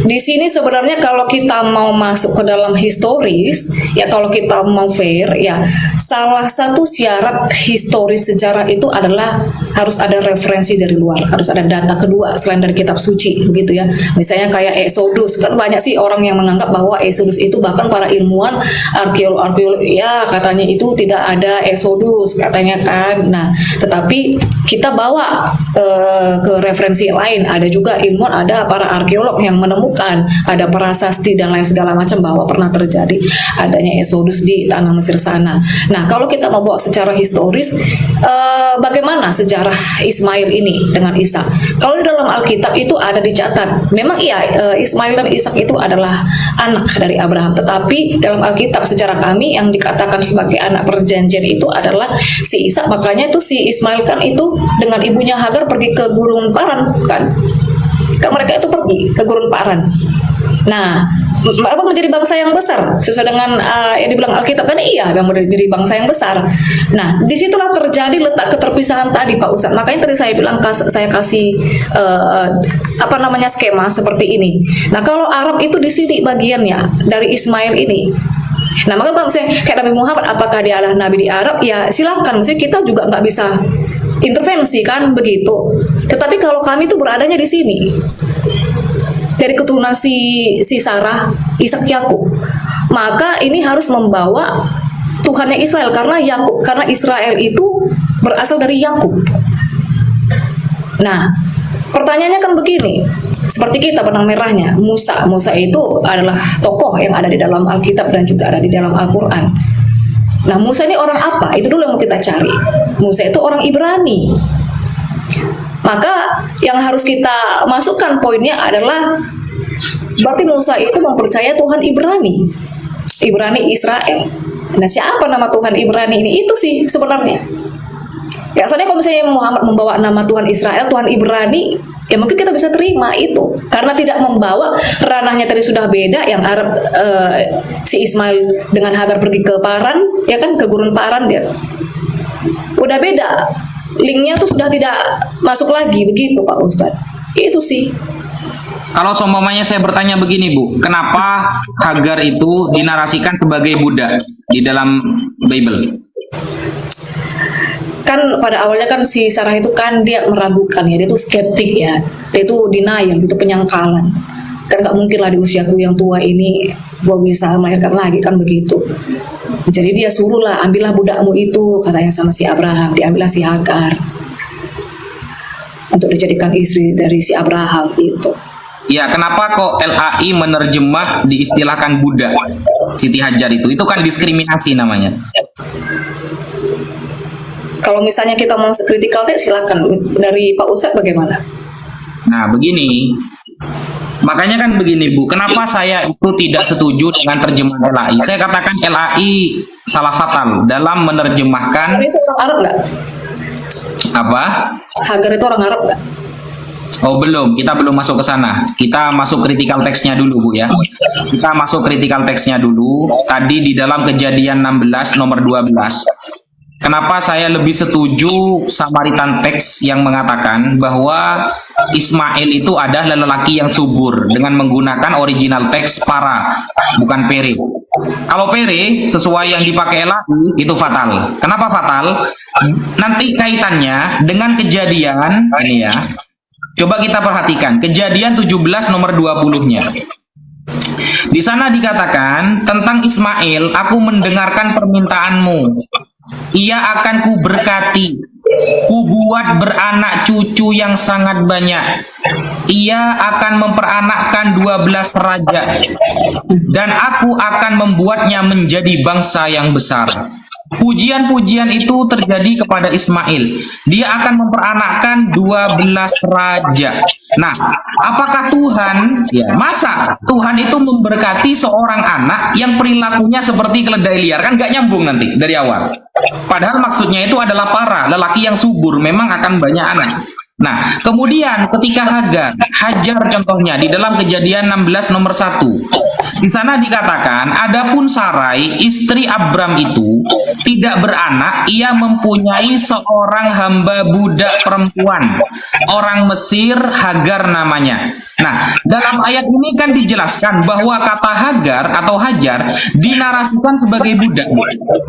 di sini sebenarnya kalau kita mau masuk ke dalam historis ya, kalau kita mau fair ya, salah satu syarat historis sejarah itu adalah harus ada referensi dari luar, harus ada data kedua selain dari kitab suci begitu ya. Misalnya kayak Exodus, kan banyak sih orang yang menganggap bahwa Exodus itu, bahkan para ilmuwan arkeolog ya katanya itu tidak ada ada Exodus katanya kan. Nah, tetapi kita bawa ke referensi lain, ada juga ilmuwan, ada para arkeolog yang menemukan ada prasasti dan lain segala macam bahwa pernah terjadi adanya Exodus di tanah Mesir sana. Nah, kalau kita mau bawa secara historis, bagaimana sejarah Ismail ini dengan Ishak? Kalau di dalam Alkitab itu ada dicatat, memang iya Ismail dan Ishak itu adalah anak dari Abraham, tetapi dalam Alkitab sejarah kami yang dikatakan sebagai anak perjanjian itu adalah si Ishak. Makanya itu si Ismail kan itu dengan ibunya Hagar pergi ke gurun Paran kan mereka itu pergi ke gurun Paran. Nah, apa menjadi bangsa yang besar sesuai dengan yang dibilang Alkitab kan, iya yang menjadi bangsa yang besar. Nah, disitulah terjadi letak keterpisahan tadi Pak Ustadz. Makanya tadi saya bilang saya kasih skema seperti ini. Nah, kalau Arab itu di sini bagiannya dari Ismail ini. Nah, maka kalau misalnya kayak Nabi Muhammad, apakah dia adalah Nabi di Arab? Ya silakan, maksudnya kita juga nggak bisa intervensi kan begitu. Tetapi kalau kami itu beradanya di sini dari keturunan si Sarah, Ishak, Yakub, maka ini harus membawa Tuhannya Israel karena Israel itu berasal dari Yakub. Nah, pertanyaannya kan begini, seperti kita benang merahnya, Musa itu adalah tokoh yang ada di dalam Alkitab dan juga ada di dalam Al-Quran. Nah, Musa ini orang apa? Itu dulu yang mau kita cari. Musa itu orang Ibrani. Maka yang harus kita masukkan poinnya adalah berarti Musa itu mempercaya Tuhan Ibrani Israel. Nah, siapa nama Tuhan Ibrani ini? Itu sih sebenarnya. Ya, soalnya kalau misalnya Muhammad membawa nama Tuhan Israel, Tuhan Ibrani, ya mungkin kita bisa terima itu. Karena tidak membawa ranahnya tadi sudah beda, yang Arab si Ismail dengan Hagar pergi ke Paran, ya kan, ke gurun Paran dia. Udah beda. Linknya tuh sudah tidak masuk lagi begitu Pak Ustadz. Itu sih. Kalau seumpamanya saya bertanya begini Bu, kenapa Hagar itu dinarasikan sebagai budak di dalam Bible? Kan pada awalnya kan si Sarah itu kan dia meragukan ya, dia tuh skeptik ya, dia tuh denial, itu penyangkalan. Kan nggak mungkin lah di usiaku yang tua ini gua bisa melahirkan lagi kan begitu. Jadi dia suruhlah, ambillah budakmu itu, katanya sama si Abraham, diambillah si Hagar untuk dijadikan istri dari si Abraham itu. Ya, kenapa kok LAI menerjemah diistilahkan budak Siti Hajar itu? Itu kan diskriminasi namanya. Kalau misalnya kita mau critical text, silakan. Dari Pak Ustadz bagaimana? Nah, begini. Makanya kan begini Bu, kenapa saya itu tidak setuju dengan terjemahan LAI? Saya katakan LAI salah fatal dalam menerjemahkan. Hagar itu orang Arab nggak? Apa? Hagar itu orang Arab nggak? Oh belum, kita belum masuk ke sana. Kita masuk critical text-nya dulu Bu ya. Kita masuk critical text-nya dulu. Tadi di dalam Kejadian 16 nomor 12. Kenapa saya lebih setuju Samaritan Text yang mengatakan bahwa Ismail itu adalah lelaki yang subur dengan menggunakan original teks para, bukan pere. Kalau pere sesuai yang dipakai LAI itu fatal. Kenapa fatal? Nanti kaitannya dengan Kejadian ini ya. Coba kita perhatikan Kejadian 17 nomor 20-nya. Di sana dikatakan tentang Ismail, aku mendengarkan permintaanmu. Ia akan kuberkati, kubuat beranak cucu yang sangat banyak. Ia akan memperanakkan 12 raja, dan aku akan membuatnya menjadi bangsa yang besar. Pujian-pujian itu terjadi kepada Ismail. Dia akan memperanakkan 12 raja. Nah, apakah Tuhan, ya masa Tuhan itu memberkati seorang anak yang perilakunya seperti keledai liar? Kan gak nyambung nanti dari awal. Padahal maksudnya itu adalah para lelaki yang subur, memang akan banyak anak. Nah, kemudian ketika Hajar contohnya di dalam Kejadian 16 nomor 1. Di sana dikatakan, adapun Sarai, istri Abram itu tidak beranak, ia mempunyai seorang hamba budak perempuan, orang Mesir, Hagar namanya. Nah, dalam ayat ini kan dijelaskan bahwa kata Hagar atau Hajar dinarasikan sebagai budak.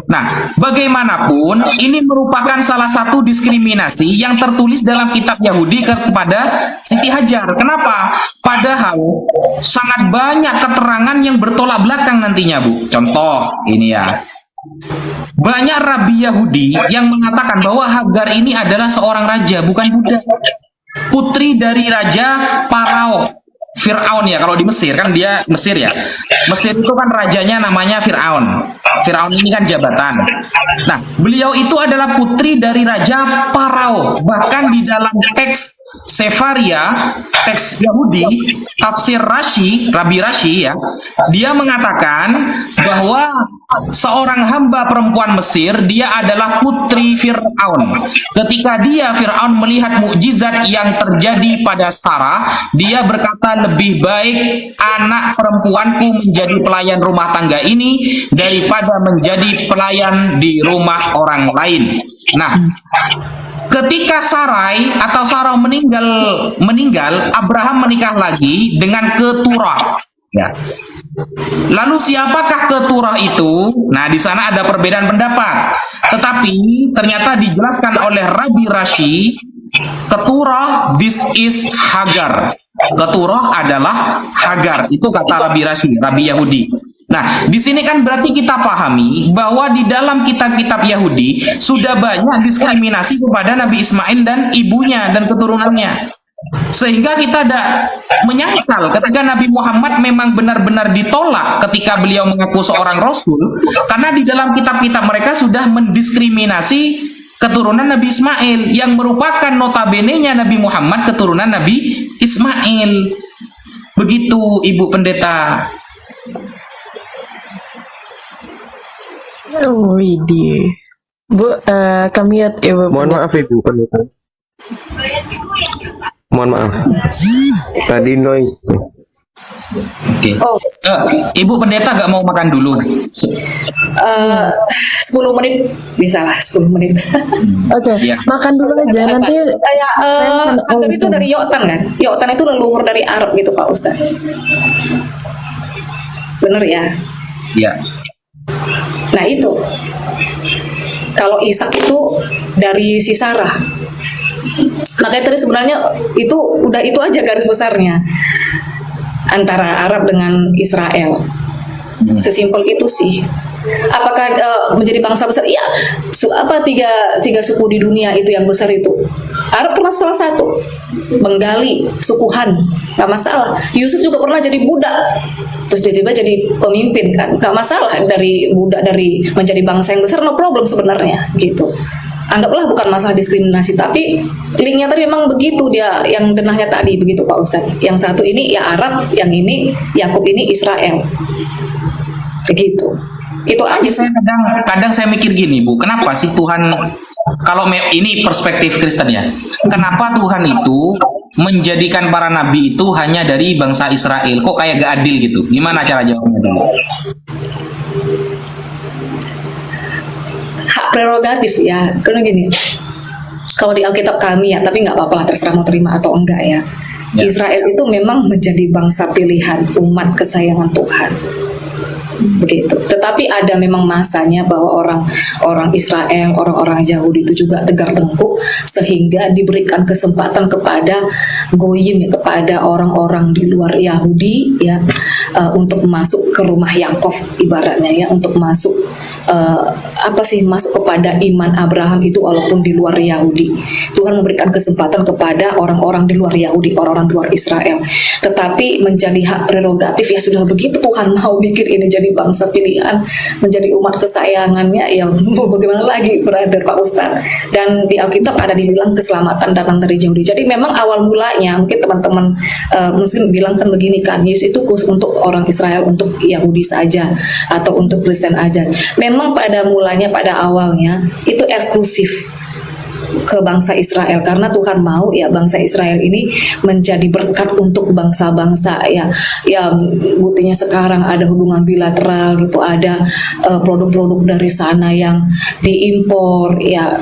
Nah, bagaimanapun ini merupakan salah satu diskriminasi yang tertulis dalam kitab Yahudi kepada Siti Hajar. Kenapa? Padahal sangat banyak keterangan yang bertolak belakang nantinya, Bu. Contoh ini ya. banyak rabi Yahudi yang mengatakan bahwa Hagar ini adalah seorang raja, bukan budak. Putri dari Raja Parao, Fir'aun ya, kalau di Mesir kan dia Mesir ya. Mesir itu kan rajanya namanya Fir'aun. Fir'aun ini kan jabatan. Nah, beliau itu adalah putri dari Raja Parao. Bahkan di dalam teks Sefaria, teks Yahudi, tafsir Rashi, Rabi Rashi ya, dia mengatakan bahwa seorang hamba perempuan Mesir, dia adalah putri Fir'aun. Ketika Fir'aun melihat mukjizat yang terjadi pada Sarah, dia berkata, lebih baik anak perempuanku menjadi pelayan rumah tangga ini daripada menjadi pelayan di rumah orang lain. Nah, ketika Sarah meninggal, Abraham menikah lagi dengan Keturah. Ya. Lalu siapakah Keturah itu? Nah, di sana ada perbedaan pendapat. Tetapi ternyata dijelaskan oleh Rabi Rashi, Keturah, this is Hagar. Keturah adalah Hagar. Itu kata Rabi Rashi, Rabi Yahudi. Nah, di sini kan berarti kita pahami bahwa di dalam kitab-kitab Yahudi sudah banyak diskriminasi kepada Nabi Ismail dan ibunya dan keturunannya. Sehingga kita tidak menyangkal ketika Nabi Muhammad memang benar-benar ditolak ketika beliau mengaku seorang Rasul, karena di dalam kitab-kitab mereka sudah mendiskriminasi keturunan Nabi Ismail yang merupakan notabene-nya Nabi Muhammad keturunan Nabi Ismail. Begitu Ibu Pendeta. Oh, Widih. Bu, kami lihat Ibu. Mohon maaf Ibu Pendeta. Mohon maaf. Tadi noise. Oke. Oh, Ibu Pendeta gak mau makan dulu? 10 menit bisa lah, 10 menit. Oke, Iya. makan dulu aja nanti. Kayak Hagar itu dari Yoktan kan? Yoktan itu leluhur dari Arab gitu Pak Ustadz. Bener ya? Ya. Nah itu, kalau Ishak itu dari si Sarah. Makanya tadi sebenarnya itu aja garis besarnya antara Arab dengan Israel. Sesimpel itu sih. Apakah menjadi bangsa besar? Iya, tiga suku di dunia itu yang besar itu. Arab termasuk salah satu. Bengali, suku Han, nggak masalah. Yusuf juga pernah jadi budak, terus tiba-tiba jadi pemimpin kan, nggak masalah dari budak dari menjadi bangsa yang besar, no problem sebenarnya gitu. Anggaplah bukan masalah diskriminasi, tapi linknya tadi memang begitu dia yang denahnya tadi begitu Pak Ustadz. Yang satu ini ya Arab, yang ini Yakub ini Israel, begitu. Itu aja sih. Kadang saya mikir gini Bu, kenapa sih Tuhan, kalau ini perspektif Kristen ya, kenapa Tuhan itu menjadikan para nabi itu hanya dari bangsa Israel? Kok kayak gak adil gitu? Gimana cara jawabnya dulu? Hak prerogatif ya, karena gini, kalau di Alkitab kami ya, tapi nggak apa-apa lah, terserah mau terima atau enggak ya. Israel itu memang menjadi bangsa pilihan, umat kesayangan Tuhan. Begitu. Tetapi ada memang masanya bahwa orang Israel, orang-orang Yahudi itu juga tegar tengkuk sehingga diberikan kesempatan kepada goyim, ya, kepada orang-orang di luar Yahudi ya, untuk masuk ke rumah Yakov ibaratnya ya, untuk masuk masuk kepada iman Abraham itu walaupun di luar Yahudi. Tuhan memberikan kesempatan kepada orang-orang di luar Yahudi, orang-orang di luar Israel. Tetapi menjadi hak prerogatif ya sudah begitu, Tuhan mau bikin ini jadi bangsa pilihan, menjadi umat kesayangannya, ya mau bagaimana lagi brother Pak Ustadz. Dan di Alkitab ada dibilang keselamatan datang dari Yahudi. Jadi memang awal mulanya mungkin teman-teman Muslim bilang kan begini kan, Yesus itu khusus untuk orang Israel, untuk Yahudi saja atau untuk Kristen aja. Memang pada mulanya, pada awalnya itu eksklusif ke bangsa Israel karena Tuhan mau ya bangsa Israel ini menjadi berkat untuk bangsa-bangsa ya. Ya buktinya sekarang ada hubungan bilateral gitu, ada produk-produk dari sana yang diimpor ya.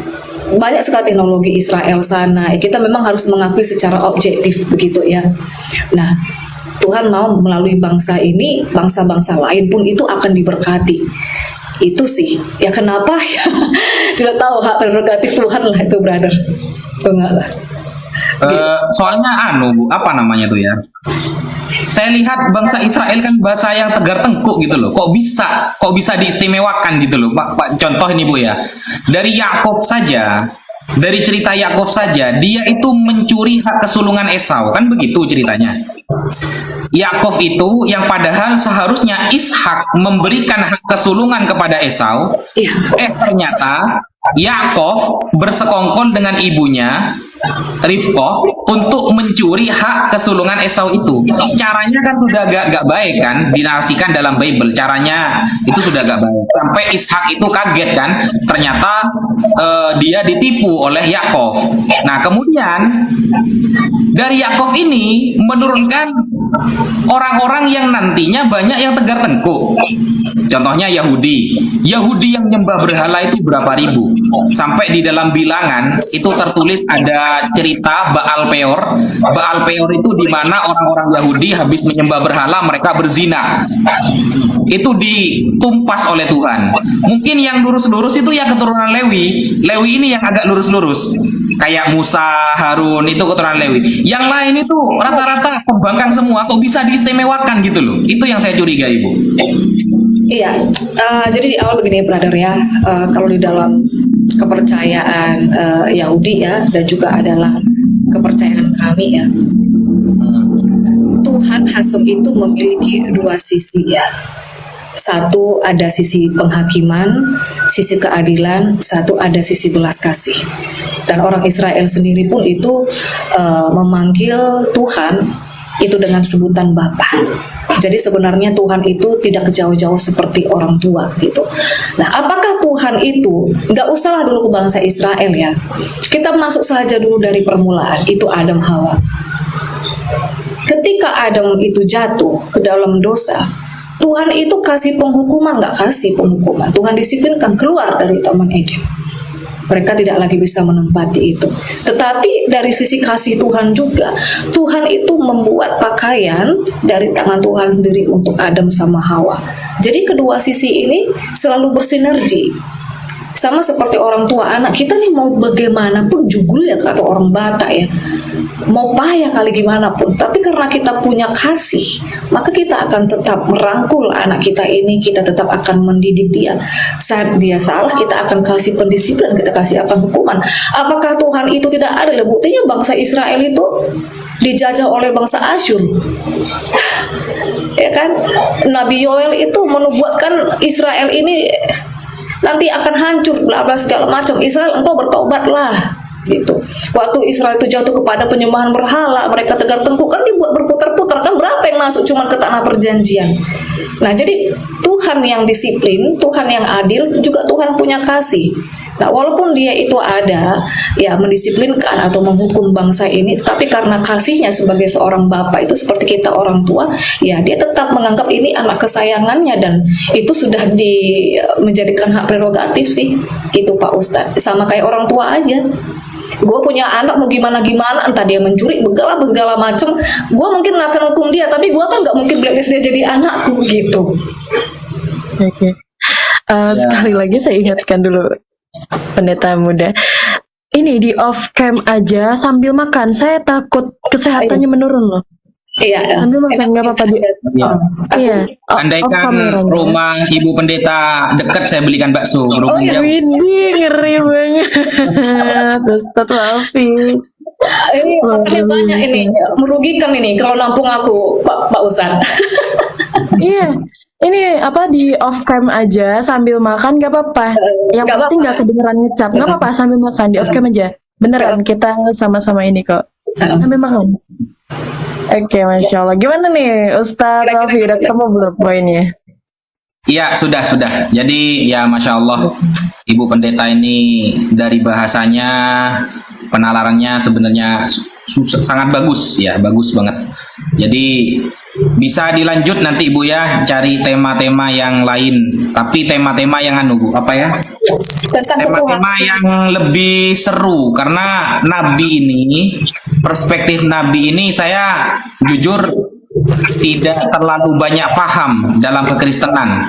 Banyak sekali teknologi Israel sana. Kita memang harus mengakui secara objektif begitu ya. Nah, Tuhan mau melalui bangsa ini, bangsa-bangsa lain pun itu akan diberkati. Itu sih ya, kenapa ya tidak tahu, hak prerogatif Tuhan lah itu brother. Enggak lah. Soalnya Bu, apa namanya tuh ya? Saya lihat bangsa Israel kan bahasa yang tegar tengkuk gitu loh. Kok bisa diistimewakan gitu loh, Pak. Contoh ini Bu ya. Dari Yakov saja, dari cerita Yakov saja, dia itu mencuri hak kesulungan Esau, kan begitu ceritanya. Yakov itu yang padahal seharusnya Ishak memberikan hak kesulungan kepada Esau, ternyata Yakov bersekongkol dengan ibunya Rifqah untuk mencuri hak kesulungan Esau itu. Caranya kan sudah agak baik kan, dinarasikan dalam Bible. Caranya itu sudah agak baik. Sampai Ishak itu kaget kan, ternyata dia ditipu oleh Yakov. Nah, kemudian dari Yakov ini menurunkan orang-orang yang nantinya banyak yang tegar tengkuk. Contohnya Yahudi yang nyembah berhala itu berapa ribu. Sampai di dalam Bilangan itu tertulis ada cerita Baal Peor. Baal Peor itu di mana orang-orang Yahudi habis menyembah berhala, mereka berzina. Itu ditumpas oleh Tuhan. Mungkin yang lurus-lurus itu ya keturunan Lewi. Lewi ini yang agak lurus-lurus. Kayak Musa, Harun, itu keturunan Lewi. Yang lain itu rata-rata pembangkang semua, kok bisa diistimewakan gitu loh. Itu yang saya curiga, Ibu. Iya, jadi di awal begini brother ya, kalau di dalam kepercayaan Yahudi ya, dan juga adalah kepercayaan kami ya, Tuhan Hasem itu memiliki dua sisi ya. Satu ada sisi penghakiman, sisi keadilan, satu ada sisi belas kasih. Dan orang Israel sendiri pun itu memanggil Tuhan itu dengan sebutan Bapa. Jadi sebenarnya Tuhan itu tidak jauh-jauh seperti orang tua gitu. Nah, apakah Tuhan itu, nggak usahlah dulu ke bangsa Israel ya. Kita masuk saja dulu dari permulaan, itu Adam Hawa. Ketika Adam itu jatuh ke dalam dosa, Tuhan itu kasih penghukuman, nggak kasih penghukuman. Tuhan disiplinkan keluar dari Taman Eden. Mereka tidak lagi bisa menempati itu. Tetapi dari sisi kasih Tuhan juga, Tuhan itu membuat pakaian dari tangan Tuhan sendiri untuk Adam sama Hawa. Jadi kedua sisi ini selalu bersinergi. Sama seperti orang tua anak kita nih, mau bagaimanapun jugul ya kata orang Batak ya, mau payah kali gimana pun, tapi karena kita punya kasih, maka kita akan tetap merangkul anak kita ini, kita tetap akan mendidik dia. Saat dia salah, kita akan kasih pendisiplinan, kita kasih akan hukuman. Apakah Tuhan itu tidak ada? Buktinya bangsa Israel itu dijajah oleh bangsa Asyur. Ya kan? Nabi Yoel itu menubuatkan Israel ini nanti akan hancur, bla bla segala macam. Israel, engkau bertobatlah gitu. Waktu Israel itu jatuh kepada penyembahan berhala, mereka tegar tengkuk, kan dibuat berputar-putar, kan berapa yang masuk cuman ke tanah perjanjian. Nah, jadi Tuhan yang disiplin, Tuhan yang adil, juga Tuhan punya kasih. Nah, walaupun dia itu ada ya mendisiplinkan atau menghukum bangsa ini, tapi karena kasihnya sebagai seorang bapak itu seperti kita orang tua, ya dia tetap menganggap ini anak kesayangannya, dan itu sudah menjadikan hak prerogatif sih gitu Pak Ustadz. Sama kayak orang tua aja. Gue punya anak mau gimana-gimana, entah dia mencuri, begal apa segala macem, gue mungkin nggak akan hukum dia, tapi gue kan nggak mungkin blacklist dia jadi anakku gitu. Oke. Sekali lagi saya ingatkan dulu pendeta muda. Ini di off cam aja sambil makan, saya takut kesehatannya menurun loh. Iya. Sambil makan nggak apa-apa di. Iya. Andaikan rumah ibu pendeta dekat, saya belikan bakso. Oh iya. Widih, ngeri banget. Ustaz Alfi. Ini makannya banyak ini, merugikan ini kalau nampung aku Pak Ustaz. Iya. Ini apa di off cam aja sambil makan gak apa-apa. Yang Gak penting apa-apa. gak kedengeran ngecap. Gak apa-apa sambil makan di off cam aja. Beneran kita sama-sama ini kok. Sambil makan. Oke, Masya Allah. Gimana nih Ustaz Alfi, udah ketemu belum poinnya? Iya, sudah. Jadi ya Masya Allah, Ibu Pendeta ini dari bahasanya, penalarannya sebenarnya sangat bagus ya, bagus banget. Jadi bisa dilanjut nanti Ibu ya, cari tema-tema yang lain. Tapi tema-tema yang Bu, apa ya? Tentang ketuhanan. Tema-tema yang lebih seru, karena Nabi ini, perspektif Nabi ini saya jujur tidak terlalu banyak paham dalam kekristenan.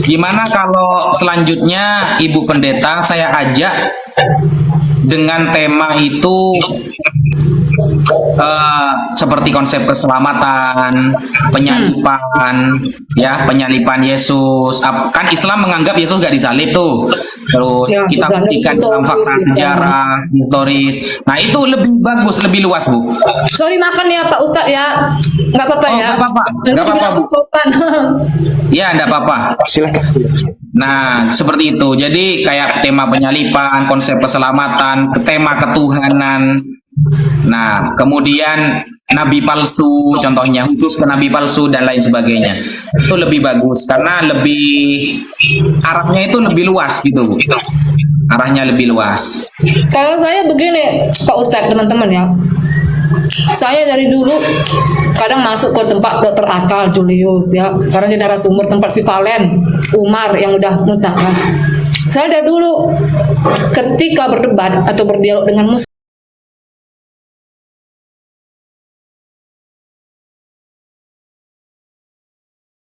Gimana kalau selanjutnya Ibu Pendeta saya ajak dengan tema itu seperti konsep keselamatan, penyaliban, ya penyaliban Yesus. Kan Islam menganggap Yesus gak disalib tuh. Terus Ya, kita disalib buktikan dalam historis, fakta sejarah, historis. Nah itu lebih bagus, lebih luas Bu. Sorry makan ya Pak Ustadz ya, nggak apa-apa Oh, ya. nggak apa-apa. Nanti Nggak apa-apa, dibilang Bu. sopan. Ya enggak apa-apa. Silakan. Nah, seperti itu. Jadi kayak tema penyaliban, konsep keselamatan, tema ketuhanan. Nah, kemudian nabi palsu, contohnya khusus ke nabi palsu dan lain sebagainya. Itu lebih bagus karena lebih arahnya itu lebih luas gitu, Bu. Arahnya lebih luas. Kalau saya begini Pak Ustadz, teman-teman ya, saya dari dulu kadang masuk ke tempat Dokter Akal Julius ya, karena dia narasumber, tempat si Valen Umar yang udah mutah kan. Saya dari dulu ketika berdebat atau berdialog dengan Muslim